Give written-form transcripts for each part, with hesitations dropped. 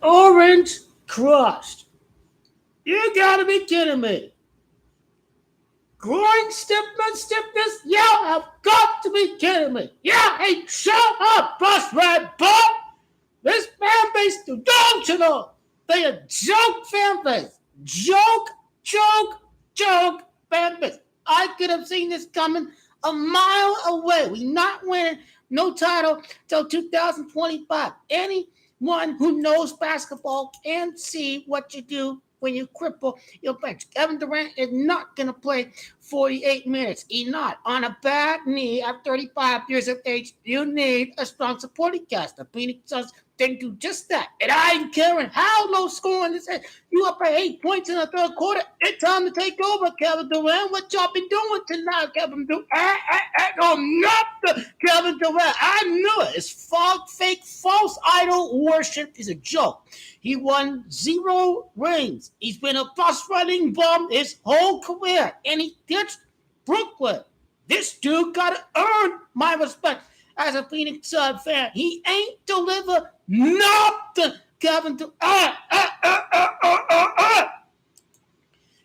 orange crushed. You gotta be kidding me. Groin stiffness, y'all have got to be kidding me. Yeah, hey, shut up, bus red butt. This fan base, don't you know? They a joke fan base. Joke fan base. I could have seen this coming a mile away. We not winning no title till 2025. Anyone who knows basketball can see what you do when you cripple your bench. Kevin Durant is not going to play 48 minutes. He's not. On a bad knee at 35 years of age, you need a strong supporting cast. The Phoenix Suns didn't do just that. And I ain't caring how low scoring this is. You up by 8 points in the third quarter. It's time to take over, Kevin Durant. What y'all been doing tonight, Kevin Durant? Not the Kevin Durant. I knew it. It's fake, false idol worship is a joke. He won 0 rings. He's been a bus-running bum his whole career. And he ditched Brooklyn. This dude got to earn my respect as a Phoenix Sun fan. He ain't delivered nothing, Kevin Durant.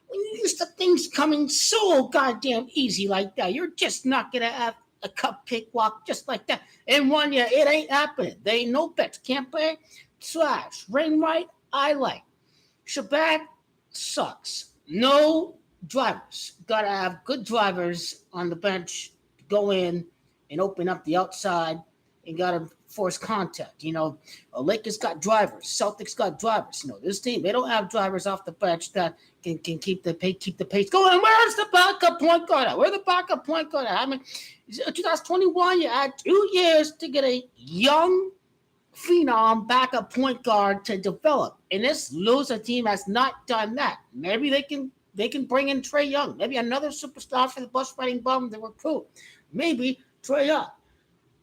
When you used to things coming so goddamn easy like that, you're just not going to have a cupcake walk just like that. And 1 year, it ain't happening. There ain't no bets. Can't play. Slash. Rainwright, I like. Shabbat sucks. No drivers. Got to have good drivers on the bench to go in and open up the outside and got to force contact. Lakers got drivers. Celtics got drivers. This team, they don't have drivers off the bench that can keep the pace going. Where's the backup point guard at? Where's the backup point guard at? I mean, 2021, you had 2 years to get a young phenom backup point guard to develop. And this loser team has not done that. Maybe they can bring in Trae Young. Maybe another superstar for the bus riding bum to recruit. Maybe Trae Young.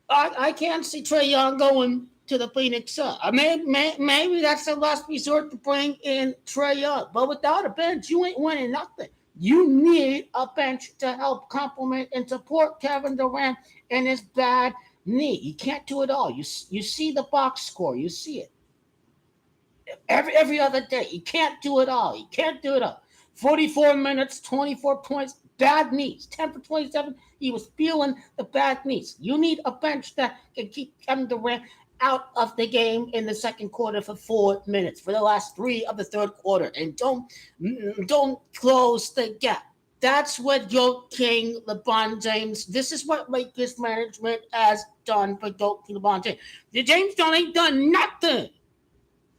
I can't see Trae Young going to the Phoenix Suns. Maybe that's the last resort to bring in Trae Young. But without a bench, you ain't winning nothing. You need a bench to help complement and support Kevin Durant and his bad knee. You can't do it all. You see the box score. You see it. Every other day. You can't do it all. 44 minutes, 24 points, bad knees. 10 for 27. He was feeling the bad knees. You need a bench that can keep Kevin Durant out of the game in the second quarter for 4 minutes, for the last 3 of the third quarter. And don't close the gap. That's what your king, LeBron James, this is what Lakers management has done for LeBron James. The James ain't done nothing.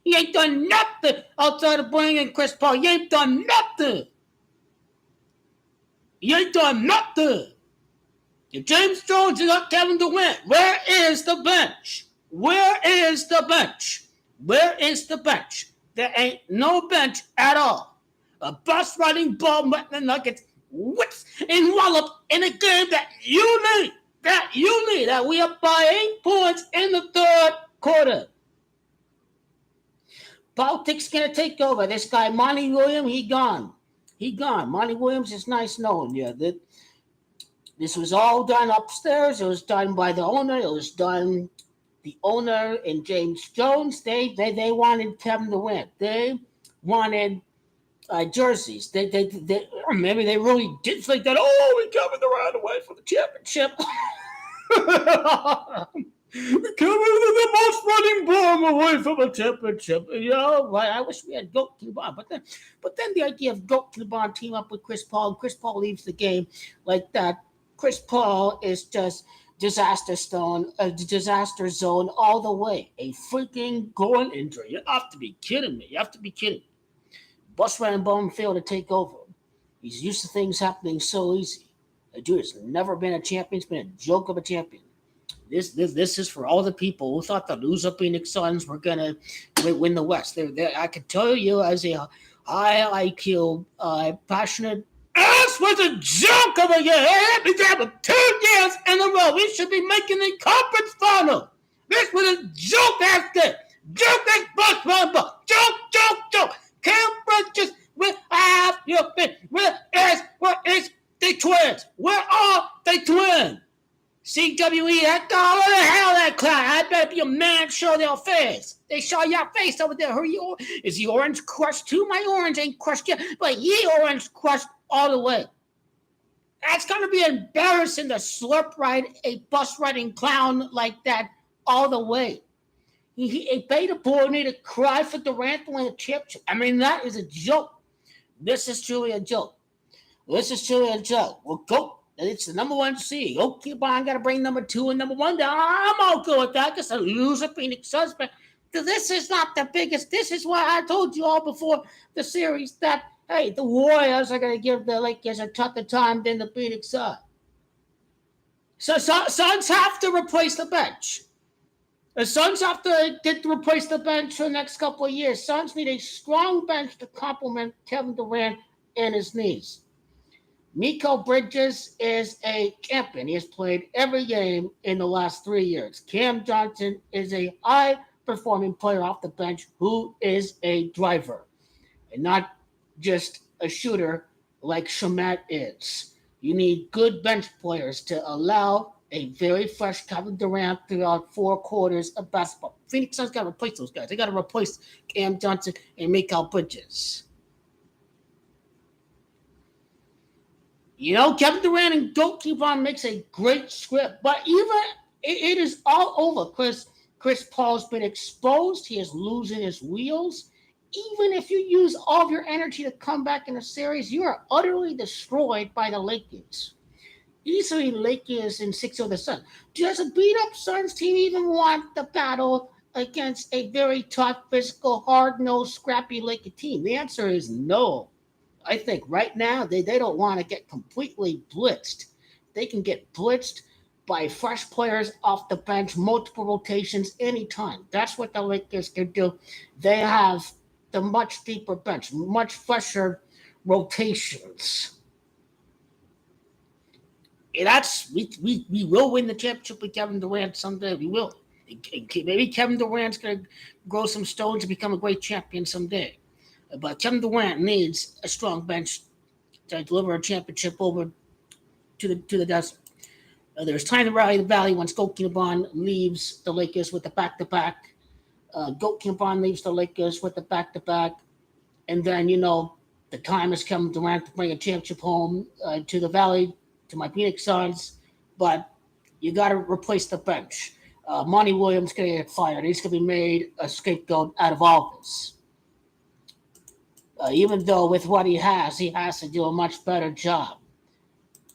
He ain't done nothing outside of bringing in Chris Paul. He ain't done nothing. If James Jones is not Kevin Durant, where is the bench? There ain't no bench at all. A bus riding ball wet the Nuggets whips and wallop in a game that you need. That we up by 8 points in the third quarter. Politics gonna take over. This guy, Monty Williams, he gone. Monty Williams is nice knowing you. This was all done upstairs. It was done by the owner. The owner and James Jones. They wanted Kevin to win. They wanted jerseys. They maybe they really did think that. Oh, we coming the right away for the championship. Coming the most running bomb away from a championship. I wish we had Goat to the Bond. But then the idea of Goat to the Bond team up with Chris Paul, and Chris Paul leaves the game like that. Chris Paul is just disaster zone all the way. A freaking groin injury. You have to be kidding me. Bus ran bum failed to take over. He's used to things happening so easy. The dude has never been a champion. He's been a joke of a champion. This is for all the people who thought the loser Phoenix Suns were gonna win the West. I can tell you, as a high IQ, passionate. This was a joke of a year. We got 2 years in a row. We should be making the conference final. This was a joke after joke as bus number. Joke. Conferences will have your fit. Where is the twins? Where are the twins? CWE, that guy, where the hell that clown? I better be a man, show their face. They saw your face over there. Is the orange crushed too? My orange ain't crushed yet, but ye orange crushed all the way. That's gonna be embarrassing to slurp ride a bus riding clown like that all the way. He paid a boy me to cry for Durant to win a championship. I mean, that is a joke. This is truly a joke. This is truly a joke. Well, go. It's the number one seed. Okay, but I got to bring number 2 and number 1 down. I'm all good with that because I lose a Phoenix Suns. But this is not the biggest. This is why I told you all before the series that, hey, the Warriors are going to give the Lakers a tougher time than the Phoenix Suns. So Suns have to replace the bench. The Suns have to replace the bench for the next couple of years. Suns need a strong bench to complement Kevin Durant and his knees. Mikal Bridges is a champion. He has played every game in the last 3 years. Cam Johnson is a high-performing player off the bench who is a driver and not just a shooter like Shamet is. You need good bench players to allow a very fresh Kevin Durant throughout 4 quarters of basketball. Phoenix Suns got to replace those guys. They got to replace Cam Johnson and Mikal Bridges. You know, Kevin Durant and Goat Keep On makes a great script, but even it is all over. Chris Paul's been exposed. He is losing his wheels. Even if you use all of your energy to come back in a series, you are utterly destroyed by the Lakers. Easily Lakers in 6 of the Suns. Does a beat-up Suns team even want the battle against a very tough, physical, hard-nosed, scrappy Laker team? The answer is no. I think right now they don't want to get completely blitzed. They can get blitzed by fresh players off the bench, multiple rotations, anytime. That's what the Lakers can do. They have the much deeper bench, much fresher rotations. And we will win the championship with Kevin Durant someday. We will. Maybe Kevin Durant's going to grow some stones and become a great champion someday. But Kevin Durant needs a strong bench to deliver a championship over to the desert. There's time to rally the valley once Goat Kinabon leaves the Lakers with the back-to-back. Goat Kinabon leaves the Lakers with the back-to-back. And then, the time has come Durant to bring a championship home to the valley, to my Phoenix Suns. But you got to replace the bench. Monty Williams going to get fired. He's going to be made a scapegoat out of all this. Even though with what he has to do a much better job.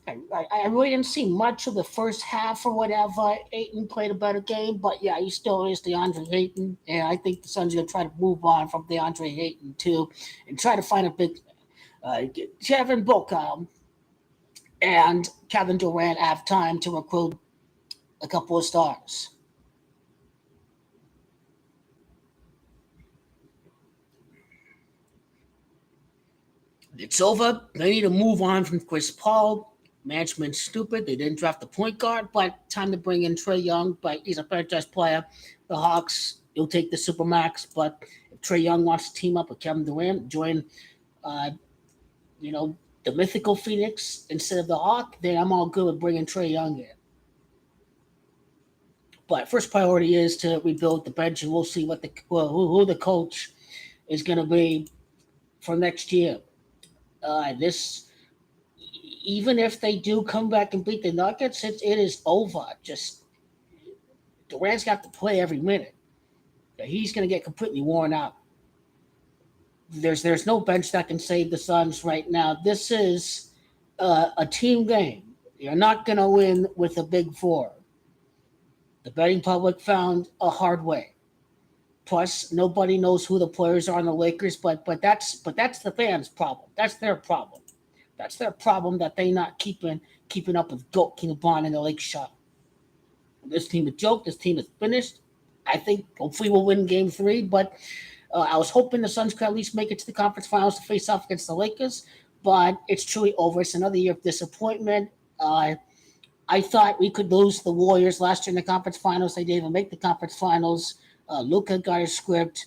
I really didn't see much of the first half or whatever. Ayton played a better game, but yeah, he still is DeAndre Ayton, and I think the Suns are going to try to move on from DeAndre Ayton too, and try to find a big Kevin Booker and Kevin Durant have time to recruit a couple of stars. It's over. They need to move on from Chris Paul. Management's stupid. They didn't draft the point guard, but time to bring in Trae Young. But he's a franchise player. The Hawks, he'll take the Supermax. But if Trae Young wants to team up with Kevin Durant, join, the mythical Phoenix instead of the Hawk, then I'm all good with bringing Trae Young in. But first priority is to rebuild the bench, and we'll see who the coach is going to be for next year. Even if they do come back and beat the Nuggets, it is over. Just Durant's got to play every minute. He's going to get completely worn out. There's no bench that can save the Suns right now. This is a team game. You're not going to win with a big 4. The betting public found a hard way. Plus, nobody knows who the players are on the Lakers, but that's the fans' problem. That's their problem. That's their problem that they not keeping up with Goat Kinabon and the Lake Shot. This team is a joke. This team is finished. I think hopefully we'll win Game 3, but I was hoping the Suns could at least make it to the conference finals to face off against the Lakers, but it's truly over. It's another year of disappointment. I thought we could lose the Warriors last year in the conference finals. They didn't even make the conference finals. Luka got his script.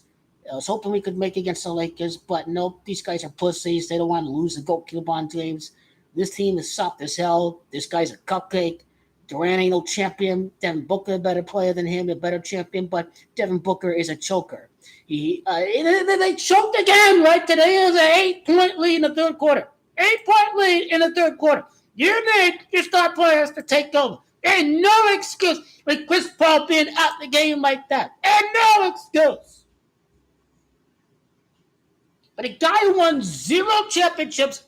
I was hoping we could make it against the Lakers, but nope, these guys are pussies. They don't want to lose the Goat Kinabon James. This team is soft as hell. This guy's a cupcake. Durant ain't no champion. Devin Booker, a better player than him, a better champion, but Devin Booker is a choker. They choked again, right? Today is an 8-point lead in the third quarter. 8-point lead in the third quarter. You need your star players to take over. Ain't no excuse with Chris Paul being out the game like that. Ain't no excuse. But a guy who won 0 championships,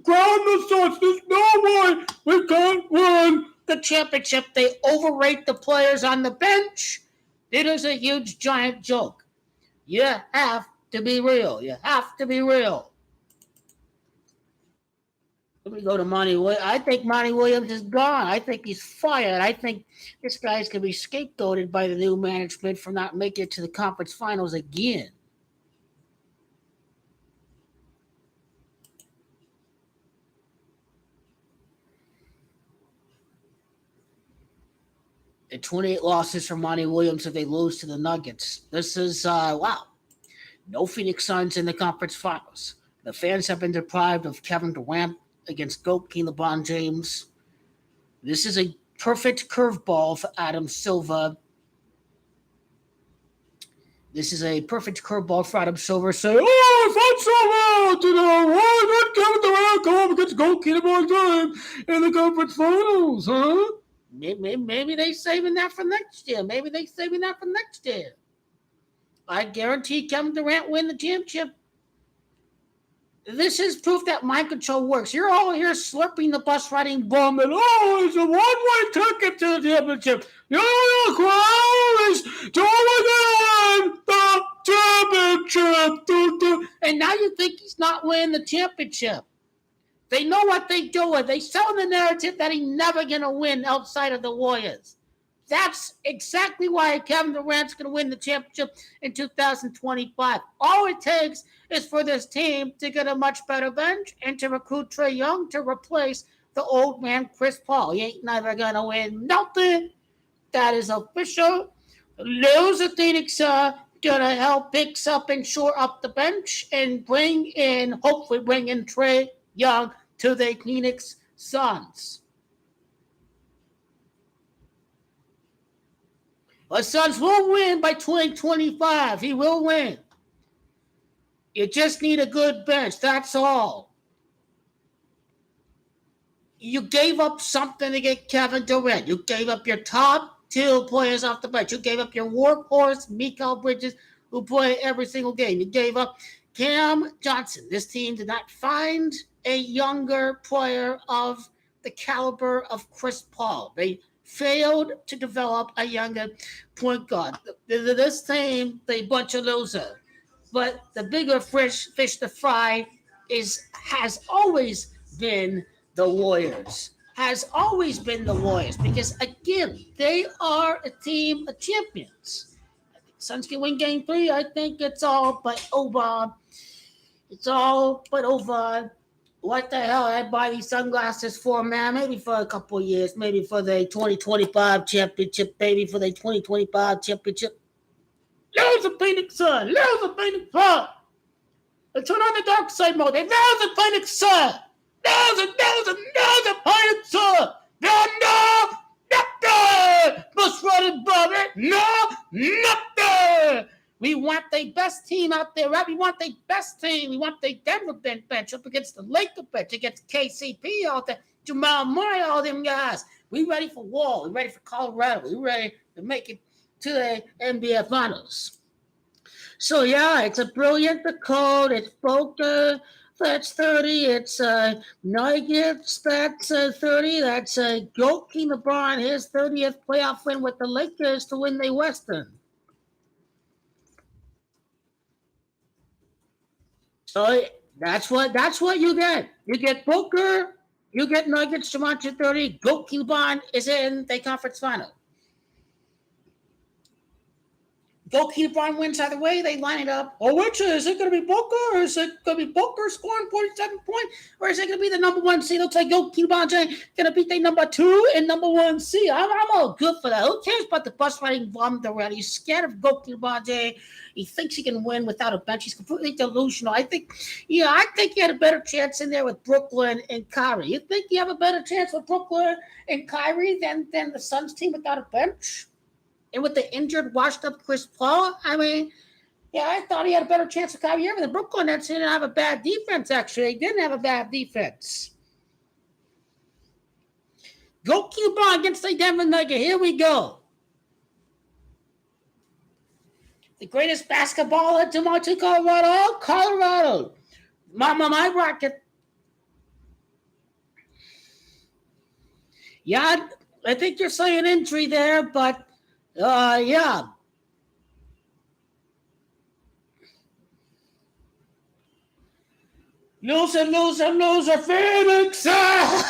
ground the Suns, there's no way we can't win the championship. They overrate the players on the bench. It is a huge, giant joke. You have to be real. You have to be real. Let me go to Monty Williams. I think Monty Williams is gone. I think he's fired. I think this guy's going to be scapegoated by the new management for not making it to the conference finals again. And 28 losses for Monty Williams if they lose to the Nuggets. This is, wow. No Phoenix Suns in the conference finals. The fans have been deprived of Kevin Durant against GOAT King LeBron James. This is a perfect curveball for Adam Silver. This is a perfect curveball for Adam Silver. Say, oh, it's not so well. Why did Kevin Durant go up against GOAT King LeBron James in the conference finals, huh? Maybe they saving that for next year. I guarantee Kevin Durant win the championship. This is proof that mind control works. You're all here slurping the bus riding bum and it's a one-way ticket to the championship. Your crowd is to win the championship. And now you think he's not winning the championship. They know what they're doing. They sell the narrative that he's never going to win outside of the Warriors. That's exactly why Kevin Durant's going to win the championship in 2025. All it takes is for this team to get a much better bench and to recruit Trae Young to replace the old man Chris Paul. He ain't never going to win nothing. That is official. Lose the Phoenix going to help fix up and shore up the bench and hopefully bring in Trae Young to the Phoenix Suns. The Suns will win by 2025. He will win. You just need a good bench. That's all. You gave up something to get Kevin Durant. You gave up your top 2 players off the bench. You gave up your workhorse, Mikal Bridges, who play every single game. You gave up Cam Johnson. This team did not find a younger player of the caliber of Chris Paul. They failed to develop a younger point guard. This team, they bunch of losers. But the bigger fish to fry has always been the Warriors. Because, again, they are a team of champions. Suns can win game 3. I think it's all but over. What the hell? I buy these sunglasses for, man. Maybe for a couple of years. Maybe for the 2025 championship. Maybe for the 2025 championship. Lose the Phoenix Sun. Let's turn on the dark side mode. Lose the Phoenix Sun. Lose the Phoenix Sun. No, nothing. Must run it, brother. No, nothing. We want the best team out there, right? We want the best team. We want the Denver bench up against the Lakers bench, against KCP out there, Jamal Murray, all them guys. We ready for Wall. We ready for Colorado. We ready to make it to the NBA Finals. So, yeah, it's a brilliant code. It's Boca. That's 30. It's Nuggets. That's 30. That's GOAT King LeBron, his 30th playoff win with the Lakers to win the Western. So that's what you get. You get Booker, you get Nuggets, Jamonte 30, GOAT King LeBron is in the conference final. Goalkeeper LeBron wins either way. They line it up. Oh, which is it going to be Booker, or is it going to be Booker scoring 47 points, or is it going to be the number one seed? Looks like goalkeeper LeBron James going to beat the number 2 and number 1 seed. I'm all good for that. Who cares about the bus riding bomb already? He's scared of goalkeeper LeBron James. He thinks he can win without a bench. He's completely delusional. I think he had a better chance in there with Brooklyn and Kyrie. You think you have a better chance with Brooklyn and Kyrie than the Suns team without a bench? And with the injured, washed-up Chris Paul, I mean, yeah, I thought he had a better chance of Kyrie Irving. The Brooklyn Nets didn't have a bad defense, actually. They didn't have a bad defense. Goalkeeper against the Denver Nuggets. Here we go. The greatest basketballer to Monty, Colorado. My Rocket. Yeah, I think you're saying injury there, but yeah. Loser, Phoenix Suns!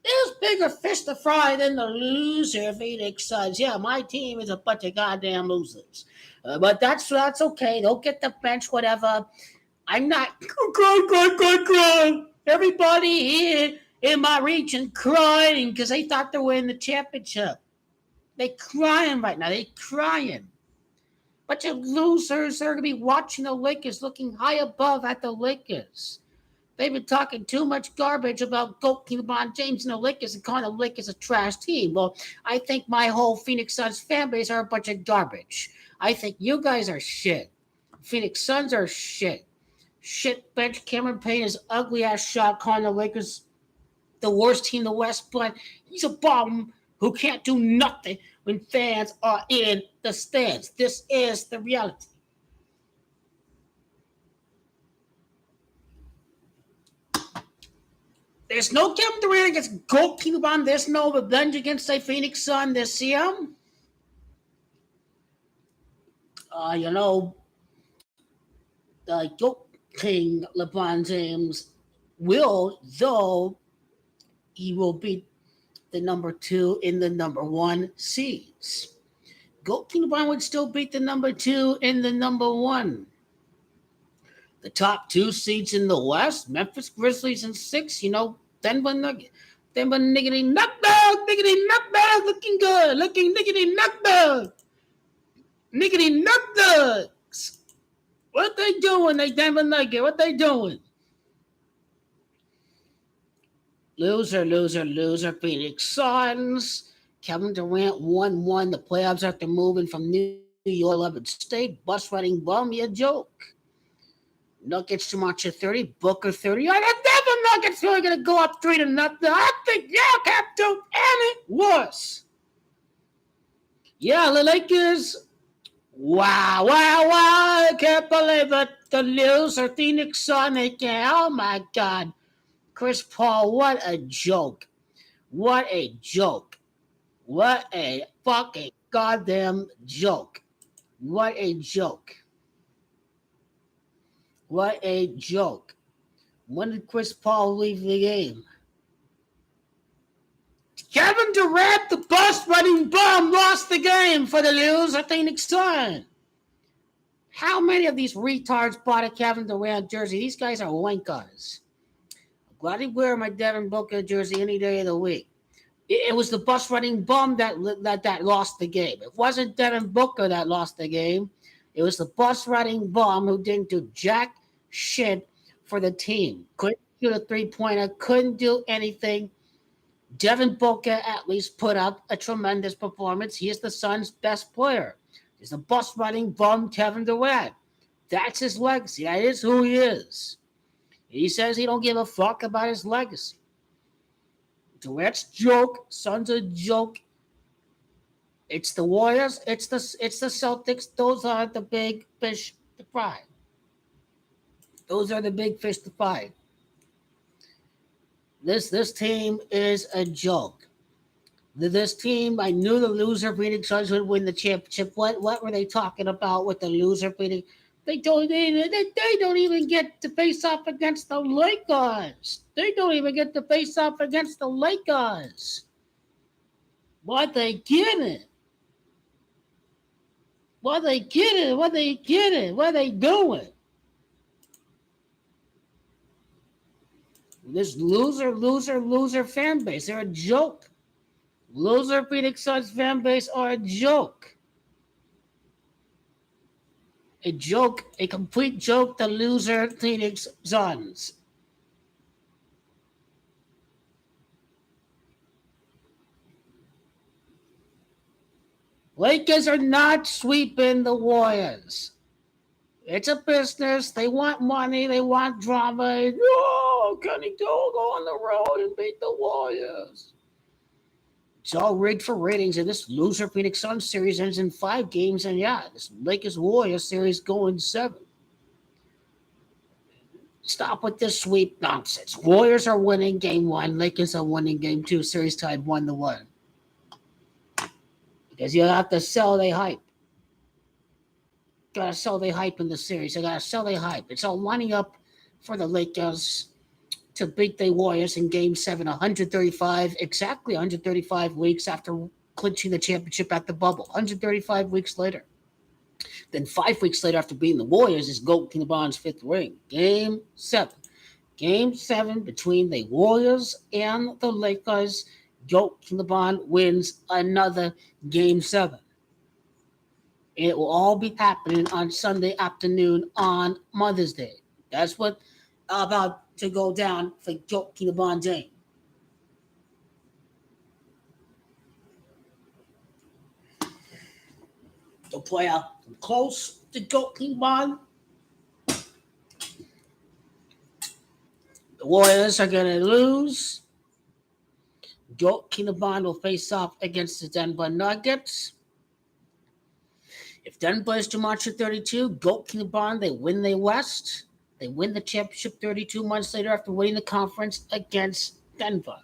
There's bigger fish to fry than the loser Phoenix Suns. Yeah, my team is a bunch of goddamn losers. But that's okay. They'll get the bench, whatever. I'm not crying. Everybody here in my region crying because they thought they were in the championship. They crying right now. They crying. Bunch of losers. They're going to be watching the Lakers, looking high above at the Lakers. They've been talking too much garbage about goalkeeper LeBron James and the Lakers and calling the Lakers a trash team. Well, I think my whole Phoenix Suns fan base are a bunch of garbage. I think you guys are shit. Phoenix Suns are shit. Shit bench Cameron Payne is ugly ass shot calling the Lakers the worst team in the West, but he's a bum who can't do nothing when fans are in the stands. This is the reality. There's no Kevin Durant against goalkeeper LeBron. There's no revenge against the Phoenix Sun this year. The GOAT King LeBron James will, though he will beat the number 2 in the number 1 seeds. GOAT King LeBron would still beat the number 2 in the number 1. The top 2 seeds in the West, Memphis Grizzlies in 6, Denver Nuggets. Denver niggity knockback, looking good, looking niggity knockback. Niggity knockbacks. What they doing, they Denver Nuggets? What they doing? Loser, Phoenix Suns. Kevin Durant 1-1 the playoffs after moving from New York 11 State. Bus riding bum, you joke. Nuggets to march at 30, Booker 30. The Denver Nuggets really going to go up 3-0. I think y'all can't do any worse. Yeah, the Lakers. Wow. I can't believe it. The loser Phoenix Sun, they can't. Oh, my God. Chris Paul, what a joke. What a joke. What a fucking goddamn joke. What a joke. What a joke. When did Chris Paul leave the game? Kevin Durant, the bus running bum, lost the game for the loser Phoenix Sun. How many of these retards bought a Kevin Durant jersey? These guys are wankers. I'm glad I wear my Devin Booker jersey any day of the week. It was the bus running bum that lost the game. It wasn't Devin Booker that lost the game. It was the bus riding bum who didn't do jack shit for the team. Couldn't shoot a 3-pointer, couldn't do anything. Devin Booker at least put up a tremendous performance. He is the Suns' best player. He's the bus riding bum Kevin Durant. That's his legacy. That is who he is. He says he don't give a fuck about his legacy. Durant's joke. Suns a joke. It's the Warriors. It's the Celtics. Those are the big fish to fry. Those are the big fish to fry. This team is a joke. This team, I knew the loser Phoenix Suns would win the championship. What were they talking about with the loser Phoenix? They don't even get to face off against the Lakers. They don't even get to face off against the Lakers. What they get it? What they get it? What they get it? What they doing? This loser fan base. They're a joke. Loser Phoenix Suns fan base are a joke. A joke, a complete joke, the loser Phoenix Suns. Lakers are not sweeping the Warriors. It's a business. They want money. They want drama. Oh, can he go on the road and beat the Warriors? It's all rigged for ratings, and this loser Phoenix Suns series ends in 5 games, and yeah, this Lakers Warriors series going 7. Stop with this sweep nonsense. Warriors are winning game 1. Lakers are winning game 2. Series tied 1-1. Because you have to sell the hype. Gotta sell the hype in the series. They gotta sell the hype. It's all lining up for the Lakers to beat the Warriors in game 7, 135, exactly 135 weeks after clinching the championship at the bubble. 135 weeks later. Then 5 weeks later, after beating the Warriors, is GOAT LeBron's 5th ring. Game 7. Game 7 between the Warriors and the Lakers. GOAT LeBron wins another Game 7. It will all be happening on Sunday afternoon on Mother's Day. That's what about to go down for GOAT LeBron James. They'll play out close to GOAT LeBron. The Warriors are going to lose. GOAT LeBron will face off against the Denver Nuggets. If Denver is too much at 32, GOAT LeBron, they win the West. They win the championship 32 months later after winning the conference against Denver.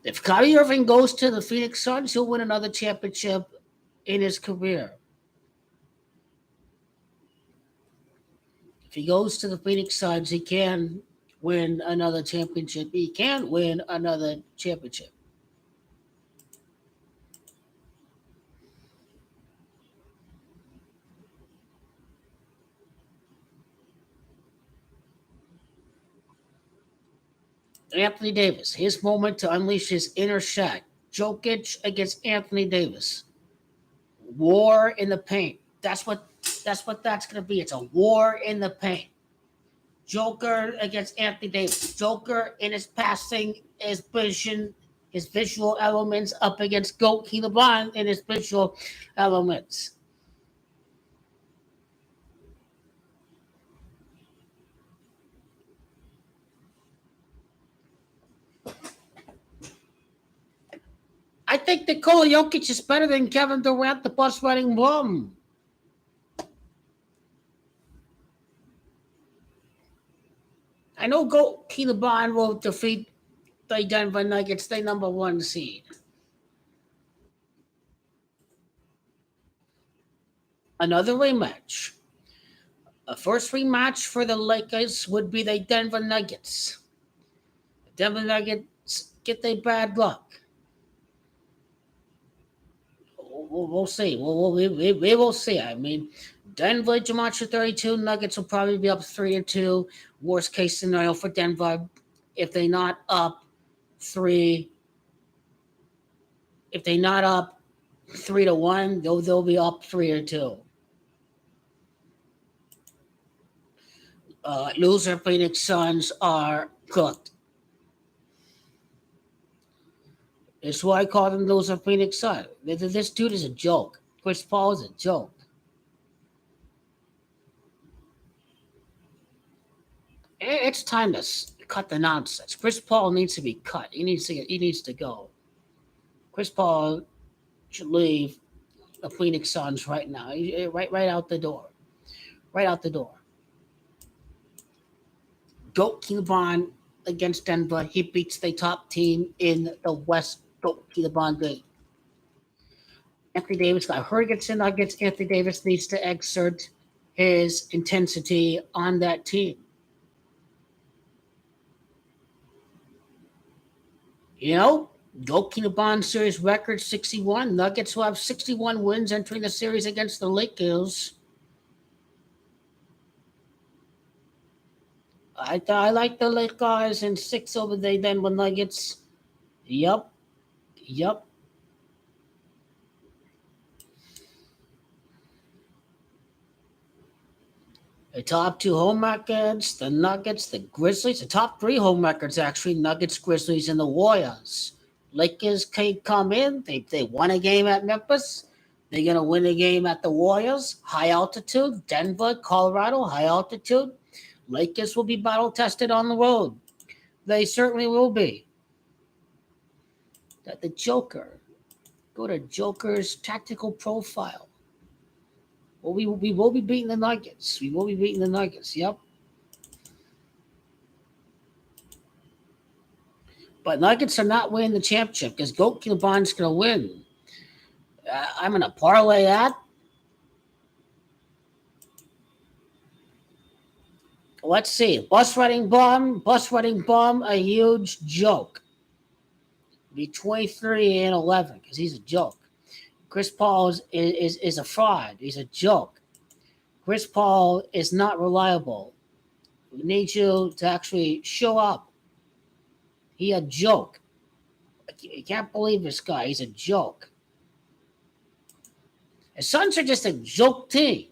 If Kyrie Irving goes to the Phoenix Suns, he'll win another championship in his career. If he goes to the Phoenix Suns, he can win another championship. He can win another championship. Anthony Davis, his moment to unleash his inner Shaq. Jokic against Anthony Davis. War in the paint. That's what that's going to be. It's a war in the paint. Joker against Anthony Davis. Joker in his passing, his vision, his visual elements up against GOAT LeBron in his visual elements. I think Nikola Jokic is better than Kevin Durant, the bus riding bum. I know GOAT LeBron will defeat the Denver Nuggets, the number 1 seed. Another rematch. A first rematch for the Lakers would be the Denver Nuggets. The Denver Nuggets get their bad luck. We'll see. We will see. I mean, Denver to March 32. Nuggets will probably be up 3-2. Worst case scenario for Denver, if they're not up 3. If they're not up 3-1, they'll be up 3-2. Loser Phoenix Suns are cooked. That's why I call them loser Phoenix Suns. This dude is a joke. Chris Paul is a joke. It's time to cut the nonsense. Chris Paul needs to be cut. He needs to go. Chris Paul should leave the Phoenix Suns right now. Right out the door. Right out the door. GOAT LeBron against Denver. He beats the top team in the West. GOAT LeBron game. Anthony Davis got hurt against the Nuggets. Anthony Davis needs to exert his intensity on that team. You know, Goki the Bond series record 61. Nuggets will have 61 wins entering the series against the Lakers. I like the Lakers and 6 over the Denver Nuggets. Yep. Yep. The top 2 home records, the Nuggets, the Grizzlies. The top 3 home records, actually, Nuggets, Grizzlies, and the Warriors. Lakers can come in. They won a game at Memphis. They're going to win a game at the Warriors. High altitude. Denver, Colorado, high altitude. Lakers will be battle tested on the road. They certainly will be. The Joker. Go to Joker's tactical profile. Well, we will be beating the Nuggets. We will be beating the Nuggets. Yep. But Nuggets are not winning the championship because Goat Kilbon's going to win. I'm going to parlay that. Let's see. Bus riding bomb, a huge joke. Be 23 and 11 because he's a joke. Chris Paul is a fraud. He's a joke. Chris Paul is not reliable. We need you to actually show up. He a joke. You can't believe this guy. He's a joke. The Suns are just a joke team.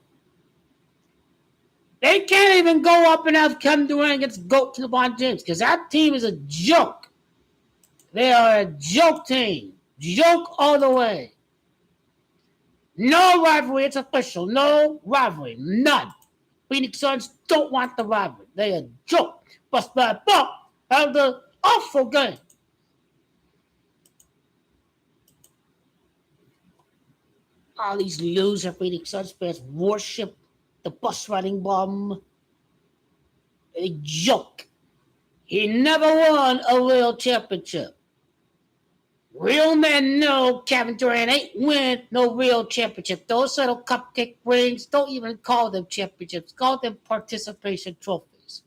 They can't even go up and have Kevin Durant against Goat to LeBron James because that team is a joke. They are a joke team. Joke all the way. No rivalry. It's official. No rivalry. None. Phoenix Suns don't want the rivalry. They a joke. Bust bad ball. Have the awful game. All these loser Phoenix Suns fans worship the bus riding bomb. A joke. He never won a real championship. Real men know Kevin Durant ain't win no real championship. Those little cupcake rings, don't even call them championships. Call them participation trophies.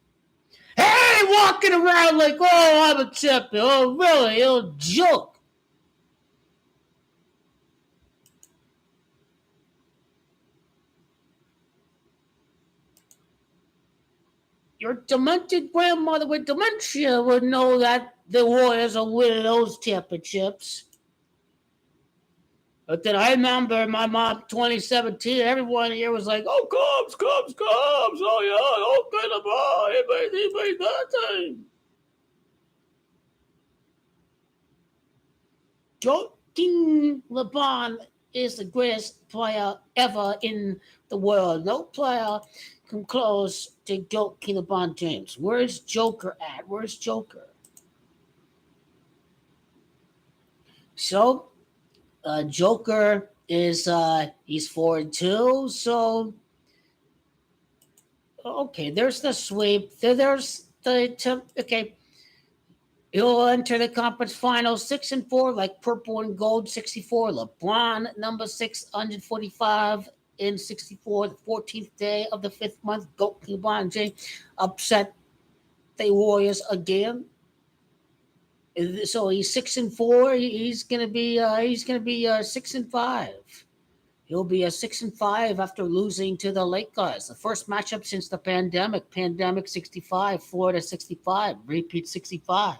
Hey, walking around like, oh, I'm a champion. Oh, really? Oh, joke. Your demented grandmother with dementia would know that the Warriors are winning those championships. But then I remember my mom 2017, everyone here was like, oh, Cubs. Oh, yeah, okay, LeBron. He made that team. Joakim LeBron is the greatest player ever in the world. No player come close to Joakim LeBron James. Where's Joker at? Where's Joker? So, Joker is he's 4-2. So, okay, there's the sweep. There's the okay. He'll enter the conference finals 6-4, like purple and gold 64. LeBron number 645 in 64, the 14th day of the 5th month. Goat LeBron James upset the Warriors again. So he's 6-4. He's gonna be 6-5. He'll be a 6-5 after losing to the Lakers. The first matchup since the pandemic. Pandemic 65, Florida 65, repeat 65.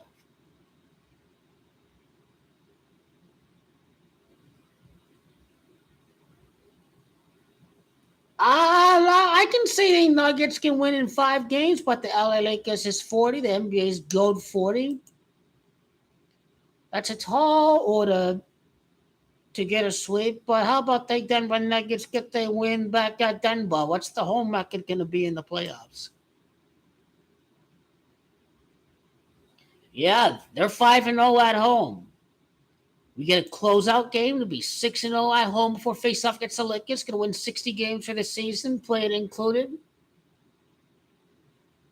I can say the Nuggets can win in 5 games, but the LA Lakers is 40. The NBA's gold 40. That's a tall order to get a sweep. But how about the Denver Nuggets get their win back at Denver? What's the home record going to be in the playoffs? Yeah, they're 5-0 at home. We get a closeout game to be 6-0 at home before face-off gets the Lakers. Going to win 60 games for the season, play it included.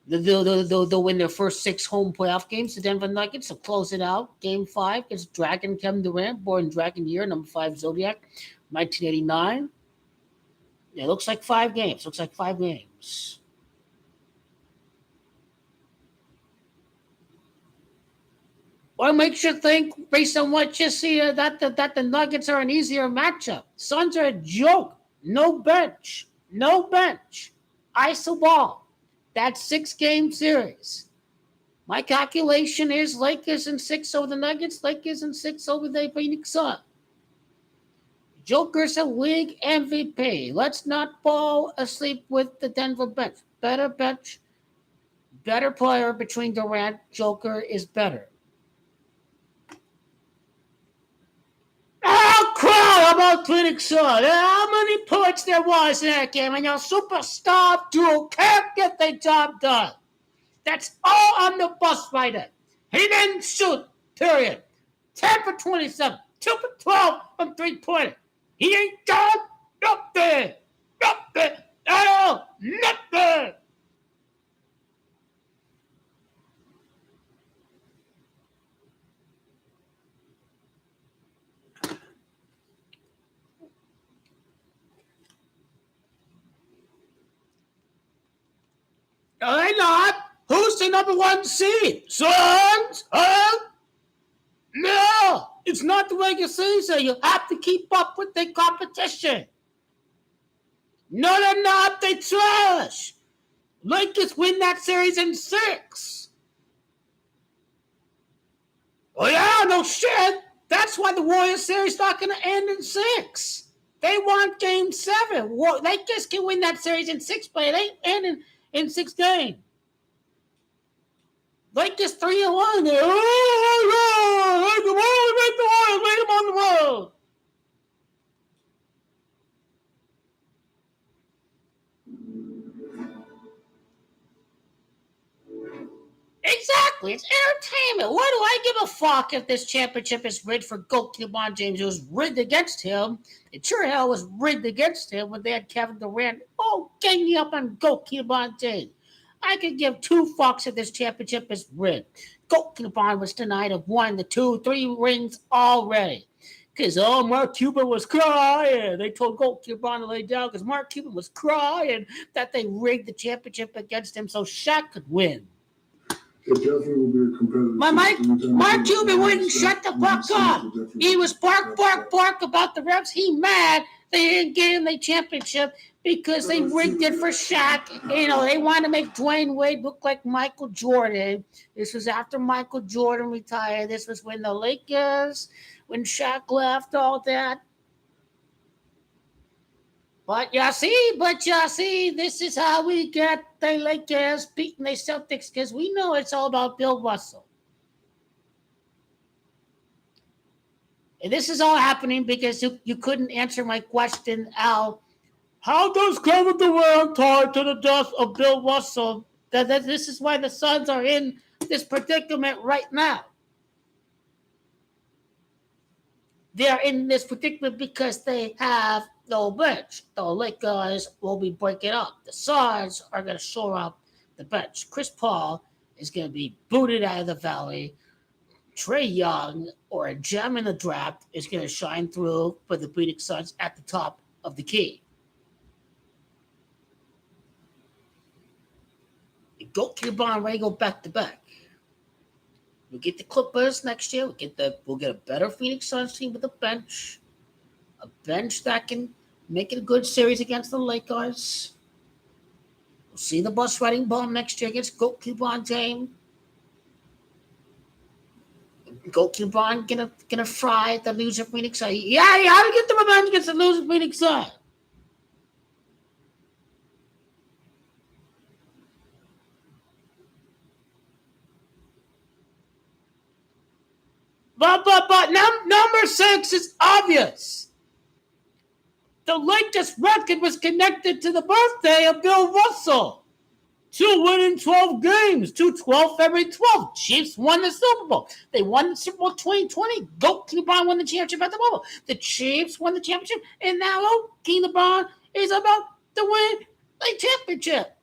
They'll win their first 6 home playoff games. The Denver Nuggets will close it out. Game 5 against Dragon Kevin Durant, born Dragon Year, number 5 Zodiac. 1989. It looks like 5 games. Looks like 5 games. What makes you think, based on what you see, that the Nuggets are an easier matchup? Suns are a joke. No bench. No bench. ISO ball. That's 6 game series. My calculation is Lakers in 6 over the Nuggets. Lakers in 6 over the Phoenix Suns. Joker's a league MVP. Let's not fall asleep with the Denver bench. Better bench. Better player between Durant. Joker is better. Oh, crap about Phoenix Sun. How many points there was in that game, and your superstar duo can't get the job done. That's all on the bus rider. He didn't shoot, period. 10 for 27, 2 for 12 from three-pointer. He ain't done nothing. Nothing at all. Nothing. Why not? Who's the number 1 seed? Suns? Huh? No, it's not the regular season. You have to keep up with the competition. No, they're not. They trash. Lakers win that series in 6. Oh, yeah, no shit. That's why the Warriors series not going to end in 6. They want game 7. Lakers can win that series in 6, but it ain't ending in 6 games. Lakers 3-1. Make the Warriors, make them on the road. Exactly. It's entertainment. Why do I give a fuck if this championship is rigged for GOAT LeBron James? It was rigged against him. It sure hell was rigged against him when they had Kevin Durant. Oh, ganging up on GOAT LeBron James. I could give 2 fucks if this championship is rigged. GOAT LeBron was denied of 1, 2, 3 rings already. Because, Mark Cuban was crying. They told GOAT LeBron to lay down because Mark Cuban was crying that they rigged the championship against him so Shaq could win. It definitely will be a competitive. Mark Cuban wouldn't shut the fuck up. He was bark about the refs. He mad they didn't get him the championship because they rigged it for Shaq. They wanted to make Dwayne Wade look like Michael Jordan. This was after Michael Jordan retired. This was when the Lakers, when Shaq left, all that. But you see, this is how we get the Lakers beating the Celtics because we know it's all about Bill Russell. And this is all happening because you couldn't answer my question, Al. How does Kevin Durant tie to the death of Bill Russell? This is why the Suns are in this predicament right now. They're in this predicament because they have no bench. The Lakers will be breaking up. The Suns are going to shore up the bench. Chris Paul is going to be booted out of the Valley. Trae Young, or a gem in the draft, is going to shine through for the Phoenix Suns at the top of the key. Go LeBron ready to go back to back. We'll get the Clippers next year. We'll get a better Phoenix Suns team with a bench that can make it a good series against the Lakers. We'll see the bus riding bomb next year against GOAT LeBron James. GOAT LeBron gonna fry the loser Phoenix Suns. Yeah, you gotta get the revenge against the loser Phoenix Suns. But number 6 is obvious. The latest record was connected to the birthday of Bill Russell. 2 winning 12 games. 12 February 12th. Chiefs won the Super Bowl. They won the Super Bowl 2020. GOAT LeBron won the championship at the bubble. The Chiefs won the championship. And now King LeBron is about to win the championship.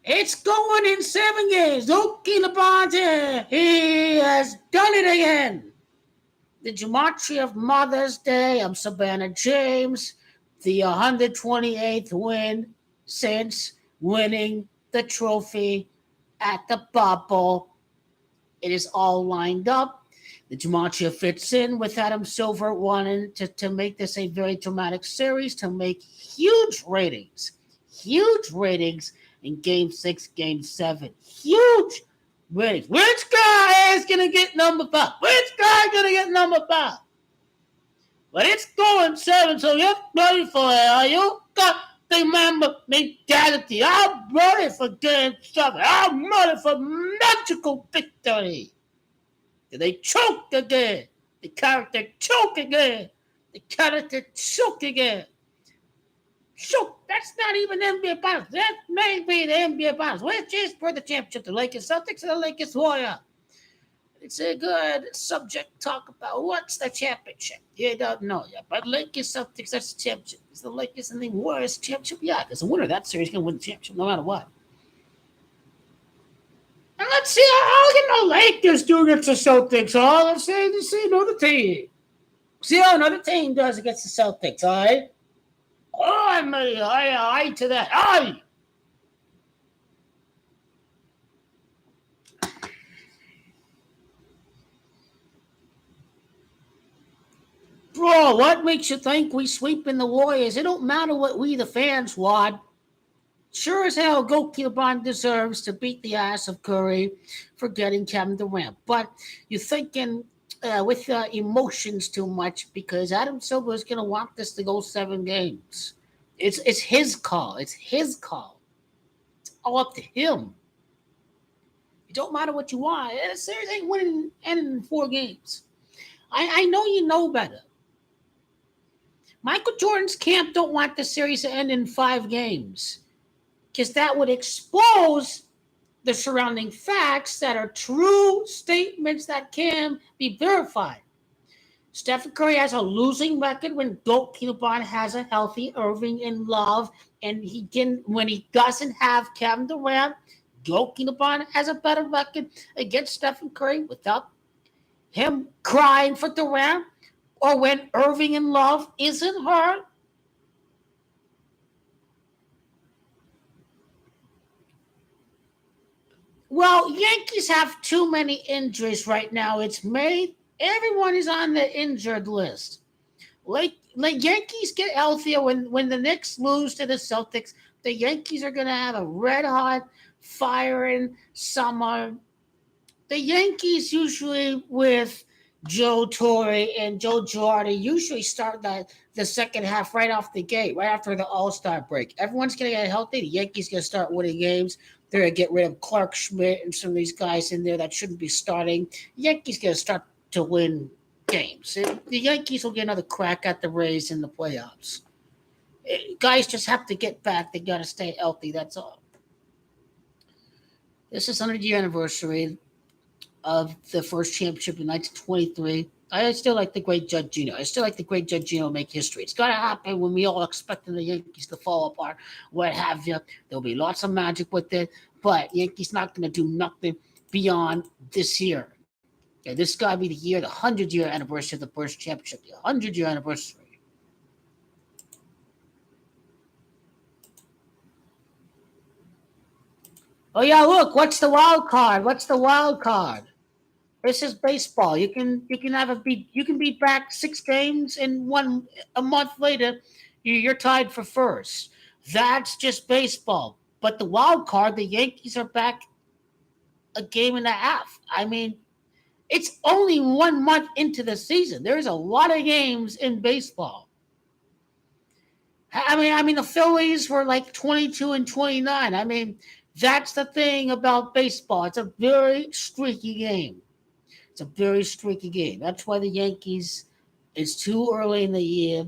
It's going in 7 games. Okie LeBron, he has done it again. The gematria of Mother's Day of Savannah James, the 128th win since winning the trophy at the bubble. It is all lined up. The gematria fits in with Adam Silver wanting to make this a very dramatic series, to make huge ratings in Game 6, Game 7. Huge ratings. Which guy is going to get number 5? Which guy going to get number 5? But it's going 7, so you're ready for it. You got the member mentality. I'm ready for Game 7. I'm ready for magical victory. Did they choke again? The character choke again. The character choke again. Choke. That's not even the NBA Finals. That may be the NBA Finals. Which is for the championship, the Lakers Celtics and the Lakers Warriors. It's a good subject to talk about. What's the championship? You don't know yet. But Lakers Celtics, that's the championship. Is the Lakers and the Warriors championship? Yeah, because the winner of that series is going to win the championship no matter what. And let's see how the Lakers do against the Celtics. Oh, let's see another team. See how another team does against the Celtics, all right? Oh, I to that. Aye. Bro, what makes you think we sweeping the Warriors? It don't matter what we, the fans, want. Sure as hell, LeBron deserves to beat the ass of Curry for getting Kevin Durant. But you're thinking with emotions too much, because Adam Silver is going to want this to go 7 games. It's his call. It's his call. It's all up to him. It don't matter what you want. The series ain't winning in 4 games. I know you know better. Michael Jordan's camp don't want the series to end in 5 games, because that would expose the surrounding facts that are true statements that can be verified. Stephen Curry has a losing record when LeBron has a healthy Irving and Love, and when he doesn't have Kevin Durant, LeBron has a better record against Stephen Curry without him crying for Durant, or when Irving and Love isn't hurt. Well, Yankees have too many injuries right now. Everyone is on the injured list. Like Yankees get healthier when the Knicks lose to the Celtics. The Yankees are going to have a red-hot, firing summer. The Yankees usually with Joe Torre and Joe Girardi usually start the second half right off the gate, right after the All-Star break. Everyone's going to get healthy. The Yankees going to start winning games. They're going to get rid of Clark Schmidt and some of these guys in there that shouldn't be starting. The Yankees going to start to win games. The Yankees will get another crack at the Rays in the playoffs. Guys just have to get back. They got to stay healthy. That's all. This is 100-year anniversary of the first championship in 1923. I still like the great Judge Gino. I still like the great Judge Gino make history. It's got to happen when we all expecting the Yankees to fall apart, what have you. There'll be lots of magic with it, but Yankees not going to do nothing beyond this year. Yeah, this got to be the year, the 100-year anniversary of the first championship, the 100-year anniversary. Oh yeah, look, what's the wild card? What's the wild card? This is baseball. You can be back 6 games, and a month later, you're tied for first. That's just baseball. But the wild card, the Yankees are back a game and a half. I mean, it's only 1 month into the season. There's a lot of games in baseball. I mean, the Phillies were like 22 and 29. I mean, that's the thing about baseball. It's a very streaky game. It's a very streaky game. That's why the Yankees, it's too early in the year.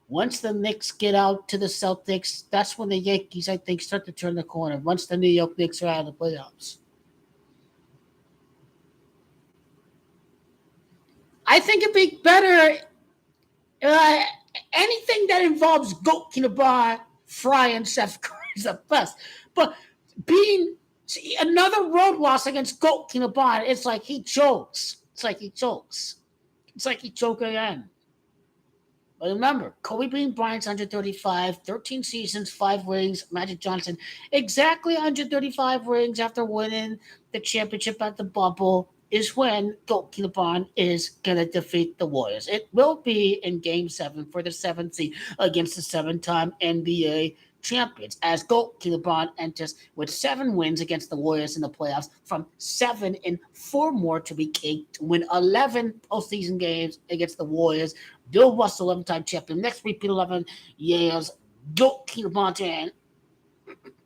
Once the Knicks get out to the Celtics, that's when the Yankees, I think, start to turn the corner. Once the New York Knicks are out of the playoffs. I think it'd be better. Anything that involves Goat Kinabar, Fry, and Seth Curry is the best. But being another road loss against Goat Kinaban, it's like he chokes. It's like he chokes again. But remember, Kobe Bean Bryant's 135, 13 seasons, 5 rings. Magic Johnson, exactly 135 rings after winning the championship at the bubble is when Goat Kinaban is going to defeat the Warriors. It will be in Game 7 for the 7th seed against the 7-time NBA champions as Goat Kinaban enters with 7 wins against the Warriors in the playoffs from 7 and 4 more to be caked to win 11 postseason games against the Warriors. Bill Russell, 11-time champion. Next repeat 11 years. Goat Kinaban.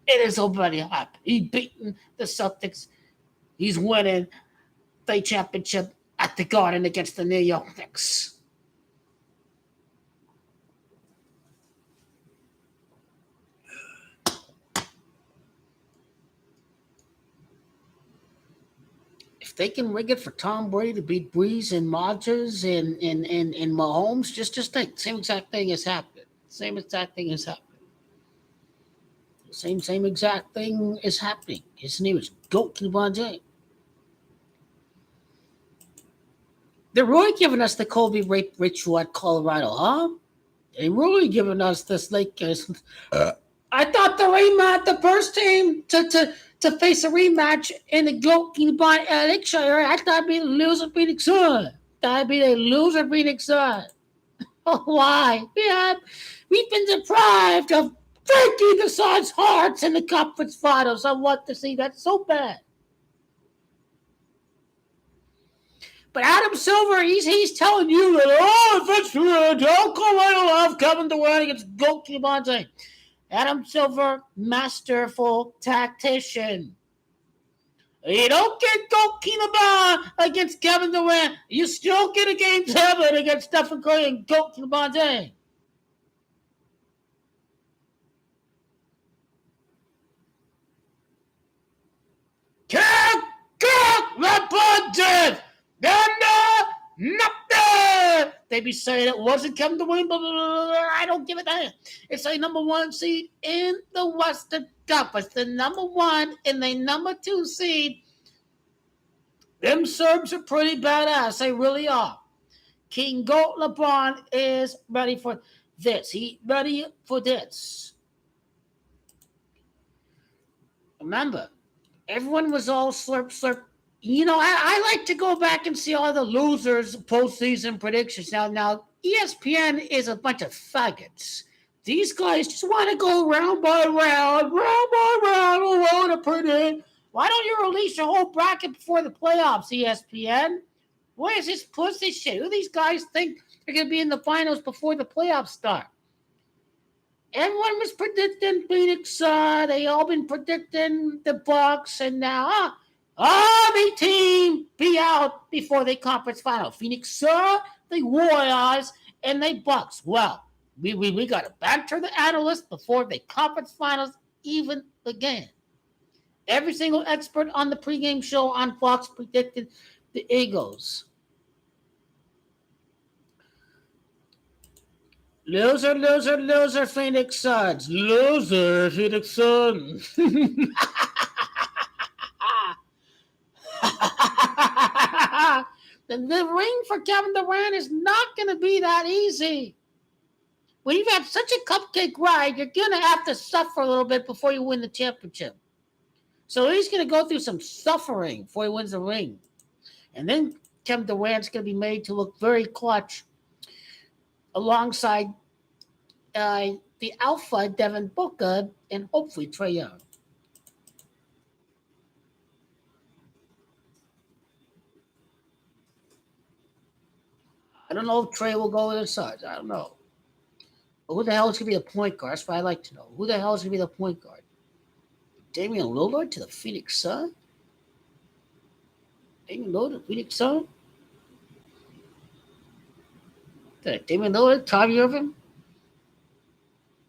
It is already happened. He's beaten the Celtics. He's winning the championship at the Garden against the New York Knicks. If they can rig it for Tom Brady to beat Breeze and Rodgers and Mahomes, just think, same exact thing has happened. Same exact thing has happened. Same exact thing is happening. His name is Goat Kinaban. They're really giving us the Kobe rape ritual at Colorado, huh? They're really giving us this Lakers. I thought the first team to face a rematch in the Goat Kinaban Elixir, I thought it'd be the loser Phoenix Sun. Oh, why? We've been deprived of breaking the Suns' hearts in the conference finals. I want to see that so bad. But Adam Silver, he's telling you that, eventually, don't go right love Kevin Durant against Goat Kinaban. Adam Silver, masterful tactician. You don't get Goat Kinaban against Kevin Durant. You still get a Game 7 against Stephen Curry and Goat Kinaban. Can't get represented. They be saying it wasn't Kevin Durant, blah, blah, blah, blah. I don't give a damn. It's a number 1 seed in the Western Conference, the number 1 and the number 2 seed. Them Serbs are pretty badass. They really are. King Goat LeBron is ready for this. He ready for this. Remember, everyone was all slurp. You know, I like to go back and see all the losers' postseason predictions. Now, ESPN is a bunch of faggots. These guys just want to go round by round to predict. Why don't you release your whole bracket before the playoffs, ESPN? What is this pussy shit? Who do these guys think they're going to be in the finals before the playoffs start? Everyone was predicting Phoenix. They all been predicting the Bucks, and now the team be out before the conference final. Phoenix, the Warriors, and the Bucks. Well, we got to banter the analysts before the conference finals even begin. Every single expert on the pregame show on Fox predicted the Eagles. Loser, Phoenix Suns. Loser, Phoenix Suns. The ring for Kevin Durant is not going to be that easy. When you've had such a cupcake ride, you're going to have to suffer a little bit before you win the championship. So he's going to go through some suffering before he wins the ring. And then Kevin Durant's going to be made to look very clutch alongside the alpha Devin Booker and hopefully Trae Young. I don't know if Trae will go with the Suns. I don't know. But who the hell is going to be the point guard? That's what I'd like to know. Who the hell is going to be the point guard? Damian Lillard to the Phoenix Suns? Damian Lillard to the Phoenix Suns? Damian Lillard, Kyrie Irving?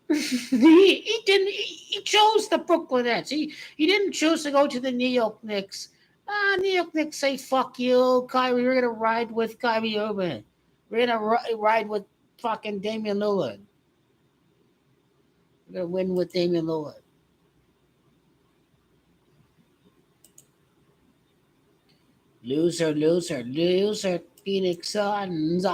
he didn't. He chose the Brooklyn Nets. He didn't choose to go to the New York Knicks. New York Knicks say fuck you, Kyrie. We're gonna ride with Kyrie Irving. We're gonna ride with fucking Damian Lillard. We're gonna win with Damian Lillard. Loser. Phoenix Suns.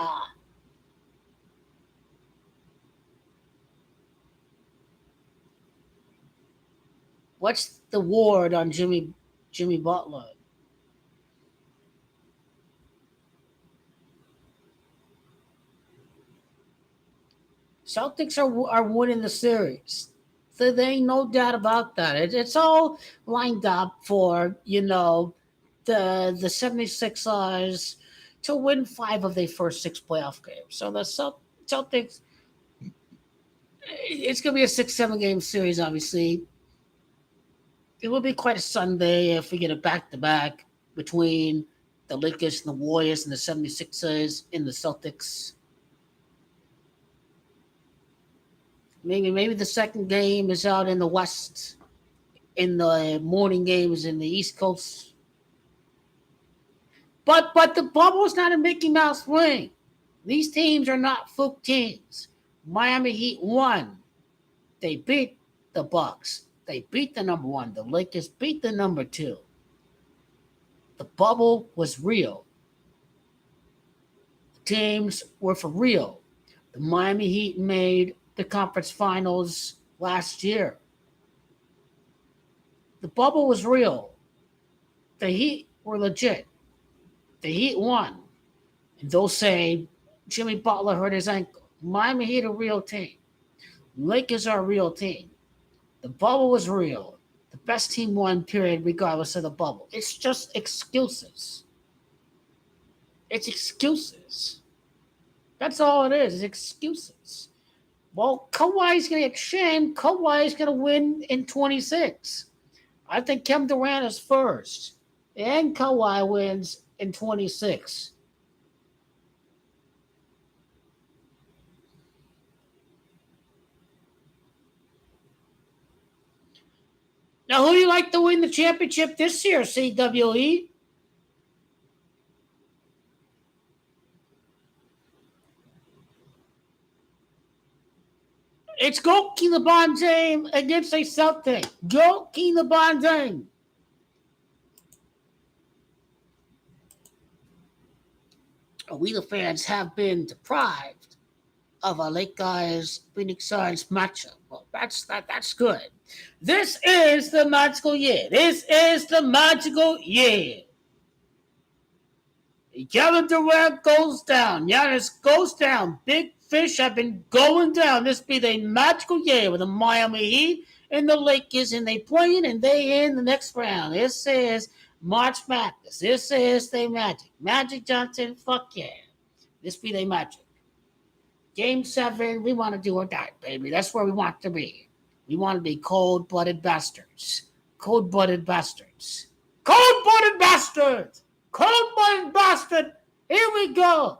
What's the word on Jimmy Butler? Celtics are winning the series. So there ain't no doubt about that. It's all lined up for, the 76ers to win 5 of their first 6 playoff games. So the Celtics, it's going to be a 6-7 game series, obviously. It will be quite a Sunday if we get a back-to-back between the Lakers and the Warriors and the 76ers and the Celtics. Maybe the second game is out in the West, in the morning game is in the East Coast. But the bubble's not a Mickey Mouse ring. These teams are not fluke teams. Miami Heat won. They beat the Bucks. They beat the number 1. The Lakers beat the number 2. The bubble was real. The teams were for real. The Miami Heat made the conference finals last year. The bubble was real. The Heat were legit. The Heat won. And those say Jimmy Butler hurt his ankle. Miami Heat a real team. Lakers are a real team. The bubble was real. The best team won, period, regardless of the bubble. It's just excuses. It's excuses. That's all it is. It's excuses. Well, Kawhi's going to get shamed. Kawhi's going to win in 26. I think Kevin Durant is first. And Kawhi wins in 26. Now, who do you like to win the championship this year, CWE? It's Goki LeBron James against a Celtic. Goki LeBron James. We, the fans, have been deprived of a Lakers Phoenix Suns matchup. Well, that's good. This is the magical year. This is the magical year. Kevin Durant goes down. Giannis goes down. Big fish have been going down. This be the magical year with the Miami Heat and the Lakers, and they playing and they in the next round. This is March Madness. This is the Magic. Magic Johnson, fuck yeah. This be the Magic. Game 7, we want to do or die, baby. That's where we want to be. We want to be cold-blooded bastards. Cold-blooded bastards. Cold-blooded bastards! Cold-blooded bastard! Here we go!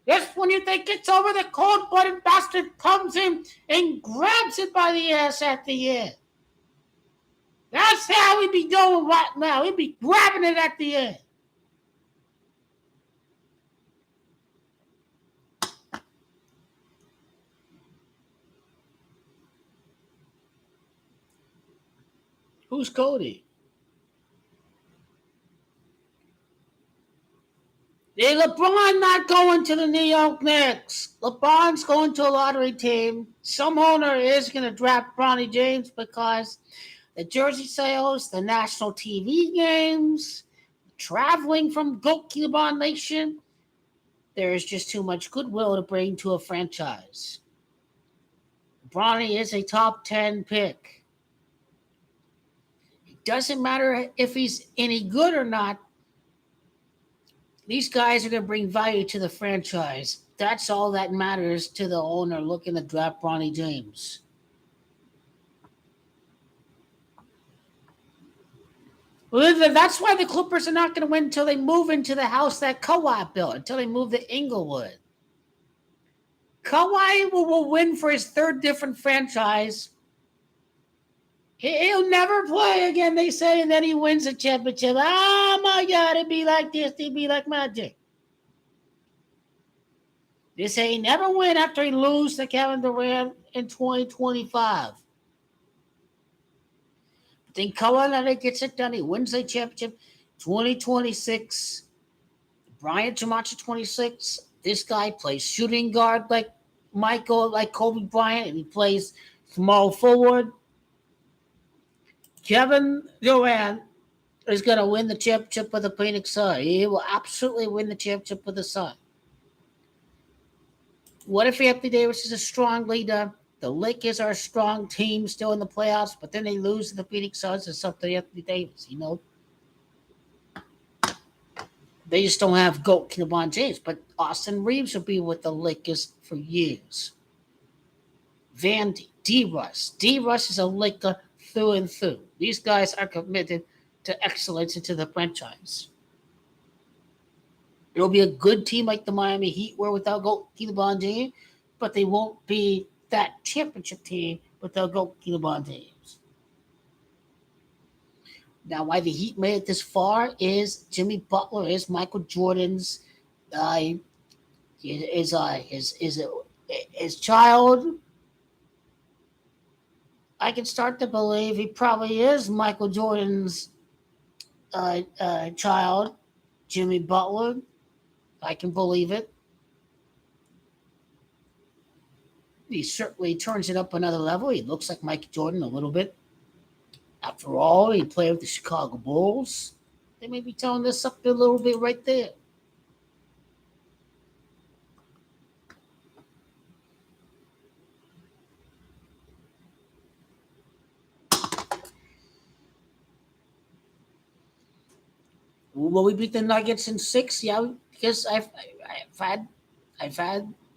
Just when you think it's over, the cold-blooded bastard comes in and grabs it by the ass at the end. That's how we be doing right now. We be grabbing it at the end. Who's Cody? LeBron not going to the New York Knicks. LeBron's going to a lottery team. Some owner is going to draft Bronny James because the jersey sales, the national TV games, traveling from Goki LeBron Nation, there is just too much goodwill to bring to a franchise. Bronny is a top 10 pick. It doesn't matter if he's any good or not. These guys are going to bring value to the franchise. That's all that matters to the owner looking to draft Bronny James. Well, that's why the Clippers are not going to win until they move into the house that Kawhi built, until they move to Inglewood. Kawhi will win for his third different franchise. He'll never play again, they say, and then he wins a championship. Oh, my God, it'd be like this. It'd be like magic. They say he never win after he lose to Kevin Durant in 2025. But then Kawhi gets it done. He wins the championship. 2026. Brian Camacho, 26. This guy plays shooting guard like Michael, like Kobe Bryant, and he plays small forward. Kevin Durant is going to win the championship with the Phoenix Suns. He will absolutely win the championship with the Suns. What if Anthony Davis is a strong leader? The Lakers are a strong team still in the playoffs, but then they lose to the Phoenix Suns and something Anthony Davis, They just don't have GOAT LeBron James, but Austin Reeves will be with the Lakers for years. Vandy, D-Russ. D-Russ is a Laker through and through. These guys are committed to excellence into the franchise. It'll be a good team like the Miami Heat were without GOAT LeBron James, but they won't be that championship team without GOAT LeBron James. Now, why the Heat made it this far is Jimmy Butler is Michael Jordan's his child. I can start to believe he probably is Michael Jordan's child, Jimmy Butler. I can believe it. He certainly turns it up another level. He looks like Mike Jordan a little bit. After all, he played with the Chicago Bulls. They may be telling this up a little bit right there. Will we beat the Nuggets in 6? Yeah, because I've had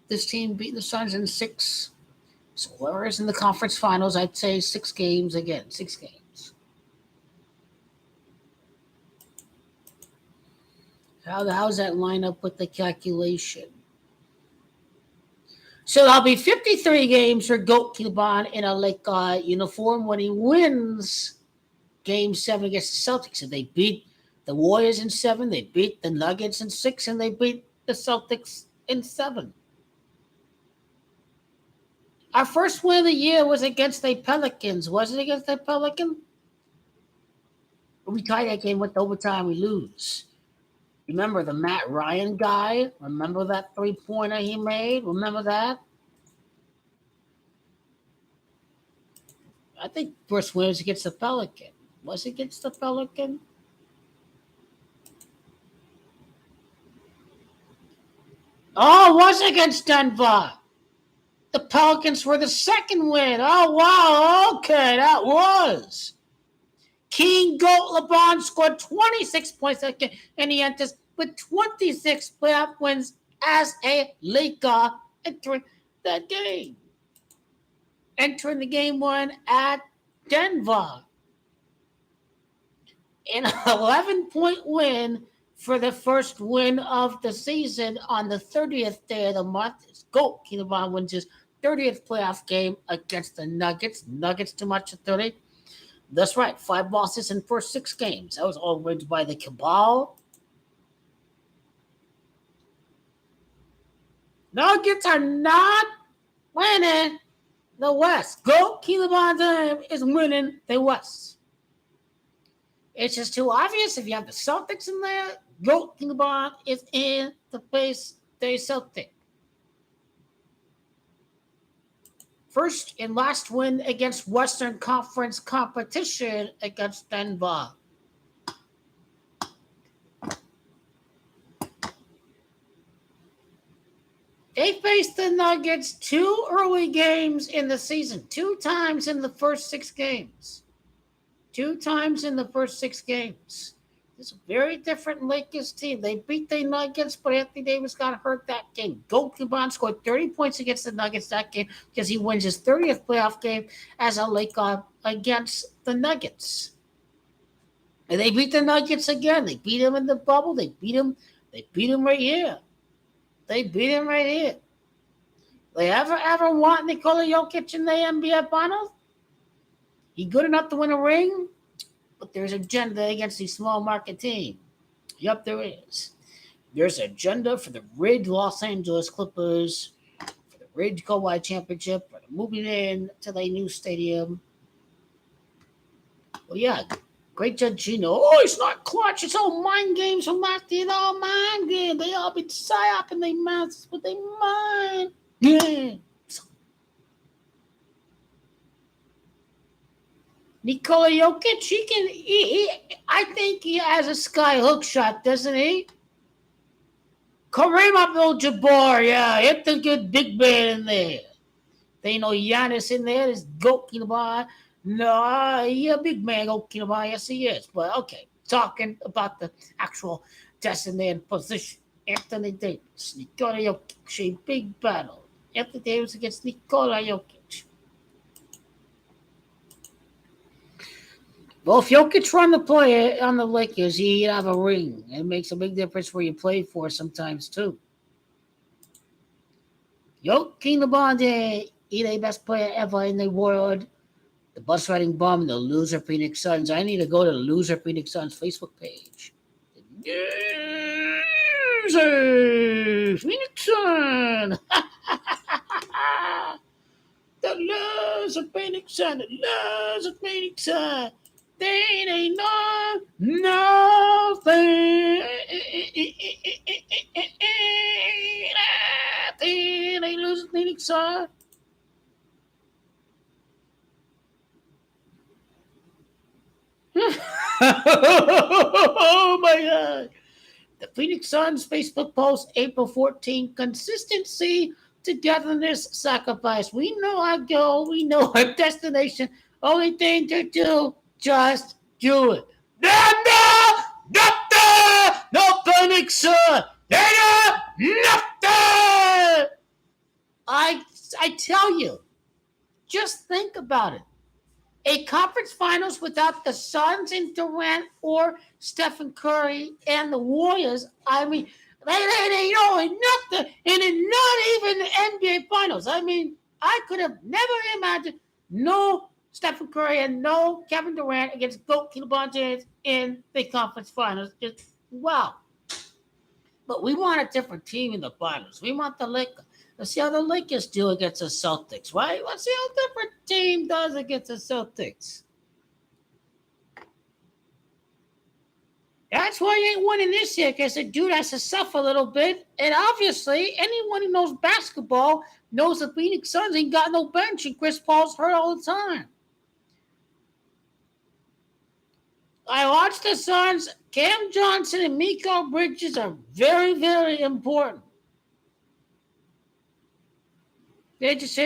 this team beat the Suns in 6. So whoever's in the conference finals, I'd say 6 games again. 6 games. How's that line up with the calculation? So there'll be 53 games for GOAT LeBron in a Laker uniform when he wins Game 7 against the Celtics. If they beat the Warriors in 7, they beat the Nuggets in 6, and they beat the Celtics in 7. Our first win of the year was against the Pelicans. Was it against the Pelicans? We tie that game with overtime, we lose. Remember the Matt Ryan guy? Remember that 3-pointer he made? Remember that? I think first win was against the Pelican. Was it against the Pelican? Oh, it was against Denver. The Pelicans were the second win. Oh, wow. Okay, that was. King GOAT LeBron scored 26 points that game, and he enters with 26 playoff wins as a Laker entering that game. Entering the game 1 at Denver. An 11-point win for the first win of the season on the 30th day of the month. GOAT LeBron wins his 30th playoff game against the Nuggets. Nuggets too much at 30. That's right, 5 losses in first 6 games. That was all wins by the Cabal. Nuggets are not winning the West. GOAT LeBron is winning the West. It's just too obvious. If you have the Celtics in there, GOAT LeBron is in the place they Celtic. First and last win against Western Conference competition against Denver. They faced the Nuggets 2 early games in the season, 2 times in the first 6 games. 2 times in the first 6 games. It's a very different Lakers team. They beat the Nuggets, but Anthony Davis got hurt that game. GOAT LeBron scored 30 points against the Nuggets that game because he wins his 30th playoff game as a Laker against the Nuggets. And they beat the Nuggets again. They beat him in the bubble. They beat him right here. They beat him right here. They ever want Nikola Jokic in the NBA Finals? He good enough to win a ring? But there's agenda against the small market team. Yep, there is. There's agenda for the Ridge Los Angeles Clippers, for the Ridge Co-Wide Championship, for the moving in to their new stadium. Well, yeah, Great Judge Gino. Oh, it's not clutch. It's all mind games from last year. It's all mind games. They all been psyop in their mouths, but they mind. Yeah. Nikola Jokic, I think he has a sky hook shot, doesn't he? Kareem Abdul-Jabbar, yeah, hit the good big man in there. They know Giannis in there. There's goalkeeper. No, he a big man goalkeeper. Yes, he is. But okay, talking about the actual designated position. Anthony Davis, Nikola Jokic, a big battle. Anthony Davis against Nikola Jokic. Well, if Jokic run the play on the Lakers, he'd have a ring. It makes a big difference where you play for sometimes, too. Jokic LeBron, he the best player ever in the world. The bus riding bum, the loser Phoenix Suns. I need to go to the loser Phoenix Suns Facebook page. The loser Phoenix Sun. The loser Phoenix Sun. The loser Phoenix Sun. They ain't know nothing. They lose Phoenix Sun. Oh my God. The Phoenix Suns Facebook post April 14. Consistency, togetherness, sacrifice. We know our goal. We know our destination. Only thing to do, just do it. No Phoenix Sun. Nothing. I tell you, just think about it. A conference finals without the Suns and Durant or Stephen Curry and the Warriors. I mean, they know nothing, and it's not even the NBA finals. I mean, I could have never imagined no Stephen Curry and no Kevin Durant against both LeBron James in the conference finals. Just wow. But we want a different team in the finals. We want the Lakers. Let's see how the Lakers do against the Celtics, right? Let's see how a different team does against the Celtics. That's why he ain't winning this year, because the dude has to suffer a little bit. And obviously, anyone who knows basketball knows the Phoenix Suns ain't got no bench, and Chris Paul's hurt all the time. I watched the Suns. Cam Johnson and Mikal Bridges are very, very important. It is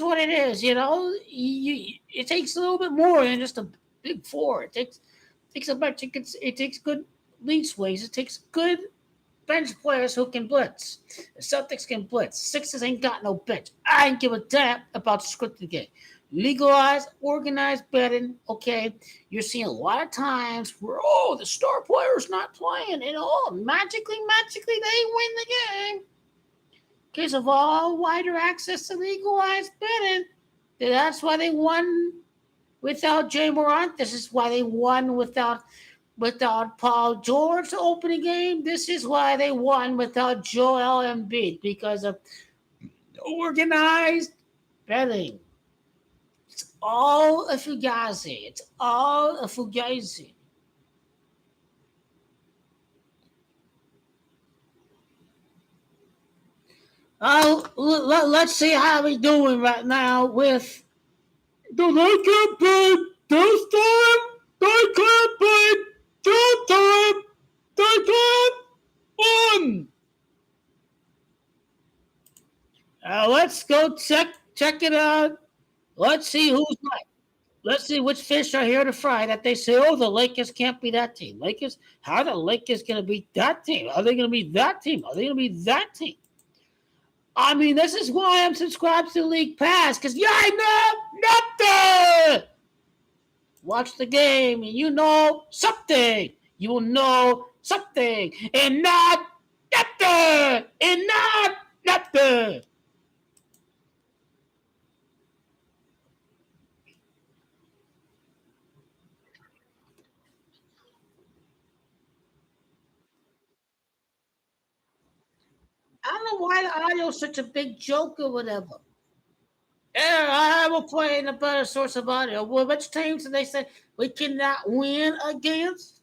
what it is. You know, it takes a little bit more than just a big four. It takes a bunch. It takes good leaseways. It takes good bench players who can blitz. The Celtics can blitz. Sixers ain't got no bench. I ain't give a damn about the scripted game. Legalized, organized betting. Okay, you're seeing a lot of times where the star player's not playing, and magically they win the game because of all wider access to legalized betting. That's why they won without Jay Morant. This is why they won without Paul George to open the game. This is why they won without Joel Embiid, because of organized betting. It's all a fugazi. It's all a fugazi. Let's see how we're doing right now with the Lakers play this time. They can't play this time. They can't win. Let's go check it out. Let's see who's right. Let's see which fish are here to fry. That they say, the Lakers can't be that team. Lakers, how the Lakers going to beat that team? Are they going to be that team? Are they going to be that team? I mean, this is why I'm subscribed to League Pass, because I know nothing. Watch the game and you know something. You will know something and not nothing. And not nothing. I don't know why the audio is such a big joke or whatever. Yeah, I will play in a better source about it. Well, which teams did they say we cannot win against?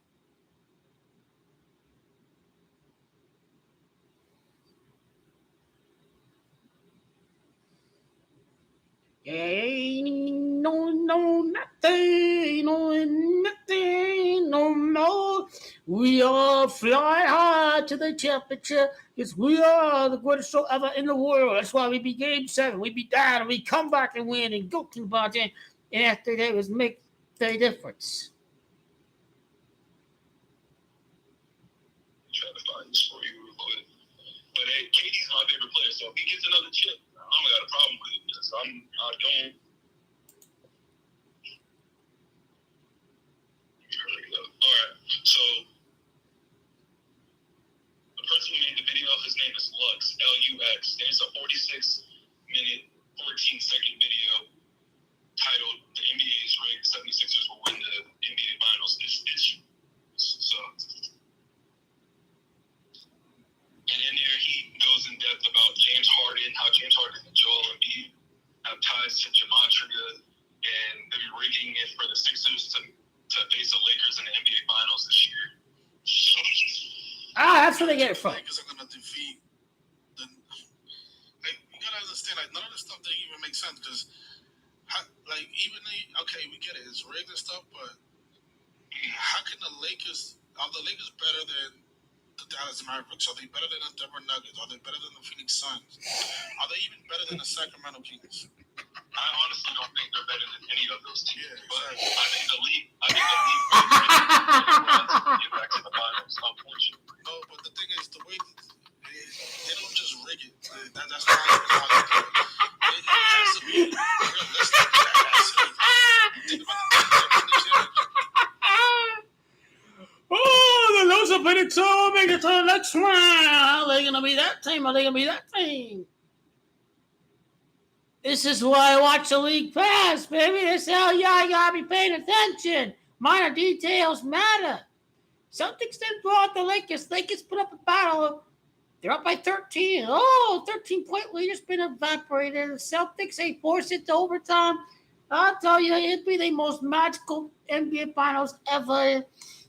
Ain't nothing, no more. We all fly high to the championship because we are the greatest show ever in the world. That's why we be game 7. We be down and we come back and win and go to the bottom. And after that was make the difference. Try to find this for you real quick. But hey, KD's my favorite player, so if he gets another chip, I don't got a problem with it. Because I don't. All right, so the person who made the video, his name is Lux, Lux. There's a 46-minute, 14-second video titled "The NBA is Rigged. 76ers will win the NBA Finals." It's so. And in there, he goes in depth about James Harden, how James Harden and Joel Embiid have ties to gematria, and them rigging it for the Sixers to face the Lakers in the NBA Finals this year. So, that's where they get it from. Lakers are gonna defeat the. Like, you gotta understand, like, none of this stuff doesn't even make sense because, like, we get it, it's rigged and stuff, but how can the Lakers? Are the Lakers better than the Dallas Mavericks? Are they better than the Denver Nuggets? Are they better than the Phoenix Suns? Are they even better than the Sacramento Kings? I honestly don't think they're better than any of those teams. Yeah, but exactly. I think the league to get back to the finals, unfortunately. No, but the thing is, the way they don't just rig it. That's not how they do it. It has to be realistic. Think about Oh, the loser played it so make it to the next round. Are they gonna be that team? Are they gonna be that team? This is why I watch the league pass, baby. This is how you gotta be paying attention. Minor details matter. Celtics then brought the Lakers. Lakers put up a battle. They're up by 13. Oh, 13-point lead has been evaporated. The Celtics, they force it to overtime. I'll tell you, it'd be the most magical NBA Finals ever.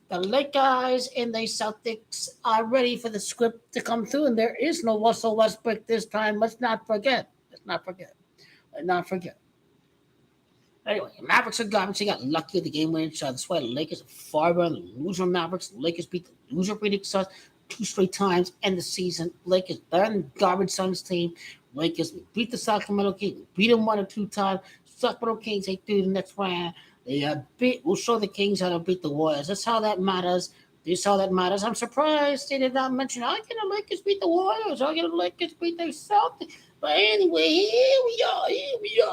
The Lakers and the Celtics are ready for the script to come through, and there is no Russell Westbrook this time. Let's not forget. Anyway, Mavericks are garbage. They got lucky at the game-winning shot. That's why the Lakers are far better than the loser Mavericks. The Lakers beat the loser Phoenix Suns 2 straight times in the season. Lakers better than the garbage Suns team. Lakers beat the Sacramento Kings. Beat them 1 or 2 times. Sacramento Kings, they through the next round. We'll show the Kings how to beat the Warriors. That's how that matters. This is how that matters. I'm surprised they did not mention, how can the Lakers beat the Warriors? How can the Lakers beat the Celtics? But anyway, here we are.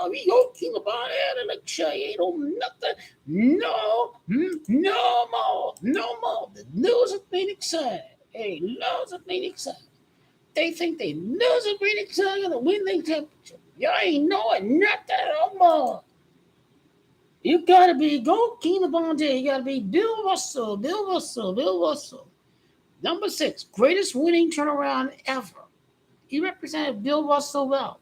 We go keep about it and like ain't on nothing. No more. The news of Phoenix side. Hey, news of Phoenix side. They think they news of Phoenix side gonna win the championship. You ain't knowing nothing no more. You gotta be goalkeeper Monty. You gotta be Bill Russell. Number 6, greatest winning turnaround ever. He represented Bill Russell well.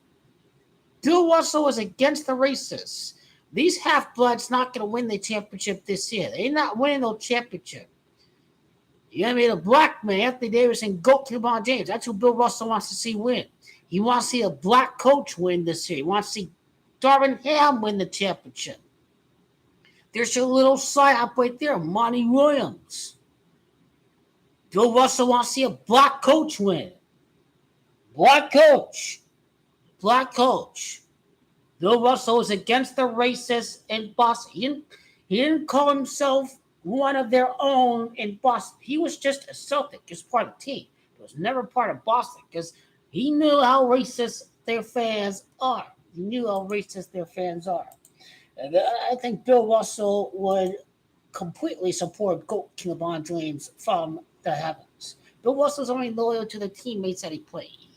Bill Russell was against the racists. These half-bloods not gonna win the championship this year. They're not winning no championship. You gotta be a black man, Anthony Davis, and go to LeBron James. That's who Bill Russell wants to see win. He wants to see a black coach win this year. He wants to see Darvin Ham win the championship. There's your little psyop right there, Monty Williams. Bill Russell wants to see a black coach win. Black coach. Bill Russell was against the racists in Boston. He didn't call himself one of their own in Boston. He was just a Celtic, just part of the team. He was never part of Boston because he knew how racist their fans are. And I think Bill Russell would completely support Goat King LeBron James from the heavens. Bill Russell's only loyal to the teammates that he played.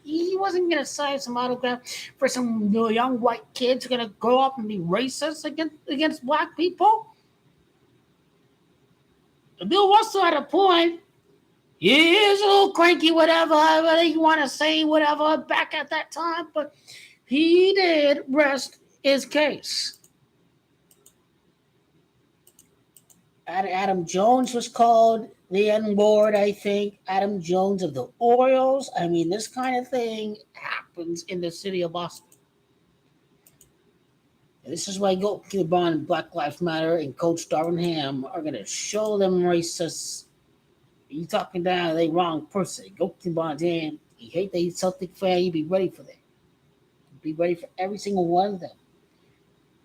He wasn't going to sign some autograph for some young white kids going to grow up and be racist against black people. Bill Russell had a point. He is a little cranky, whatever you want to say, whatever, back at that time. But he did rest his case. Adam Jones was called the N-word, I think. Adam Jones of the Orioles. I mean, this kind of thing happens in the city of Boston. And this is why Goalkeeper Bond, Black Lives Matter, and Coach Darvin Ham are going to show them racists. You talking down the wrong person. Goalkeeper Bond, damn, you hate the Celtic fan, you be ready for that. Be ready for every single one of them.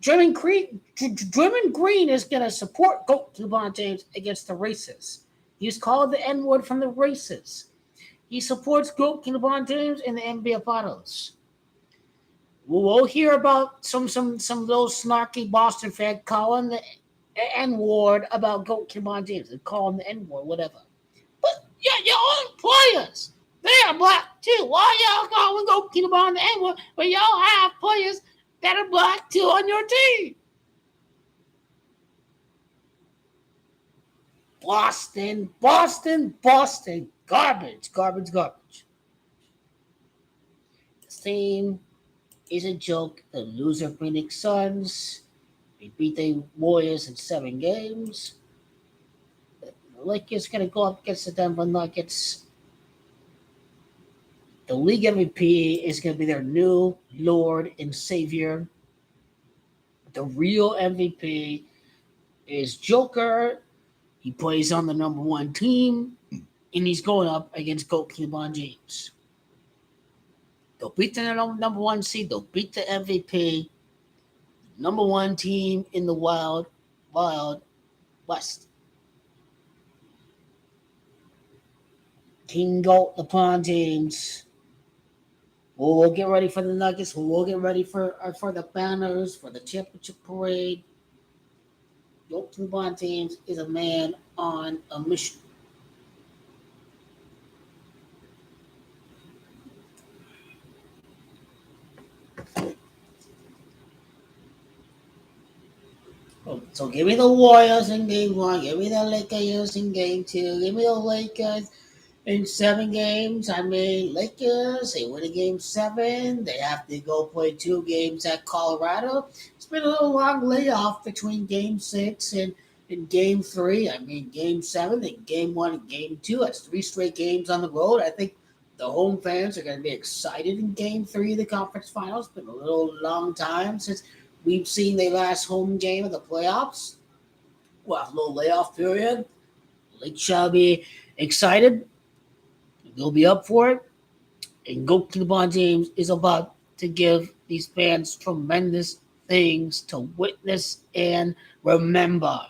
Draymond Green is going to support LeBron James against the racists. He's called the N-word from the racists. He supports LeBron James in the NBA Finals. We'll hear about some little snarky Boston fan calling the N-word about LeBron James and calling the N-word, whatever. But yeah, your own players, they are black too. Why y'all calling LeBron the N-word when y'all have players that are black too on your team? Boston. Garbage. This team is a joke. The loser Phoenix Suns. They beat the Warriors in 7 games. The Lakers going to go up against the Denver Nuggets. The league MVP is going to be their new Lord and Savior. The real MVP is Joker. He plays on the number 1 team, and he's going up against LeBron James. They'll beat the number 1 seed. They'll beat the MVP. Number 1 team in the Wild West. King Goat, LeBron James. We'll get ready for the Nuggets. We'll get ready for the banners, for the championship parade. LeBron James is a man on a mission. So give me the Warriors in game 1. Give me the Lakers in game 2. Give me the Lakers in 7 games. I mean, Lakers, they win a game 7. They have to go play 2 games at Colorado. It's been a little long layoff between game 6 and game 3. I mean, game 7 and game 1 and game 2. That's 3 straight games on the road. I think the home fans are going to be excited in game 3 of the conference finals. It's been a little long time since we've seen the last home game of the playoffs. We'll have a little layoff period. Lake shall be excited. They'll be up for it. And LeBron James is about to give these fans tremendous things to witness and remember.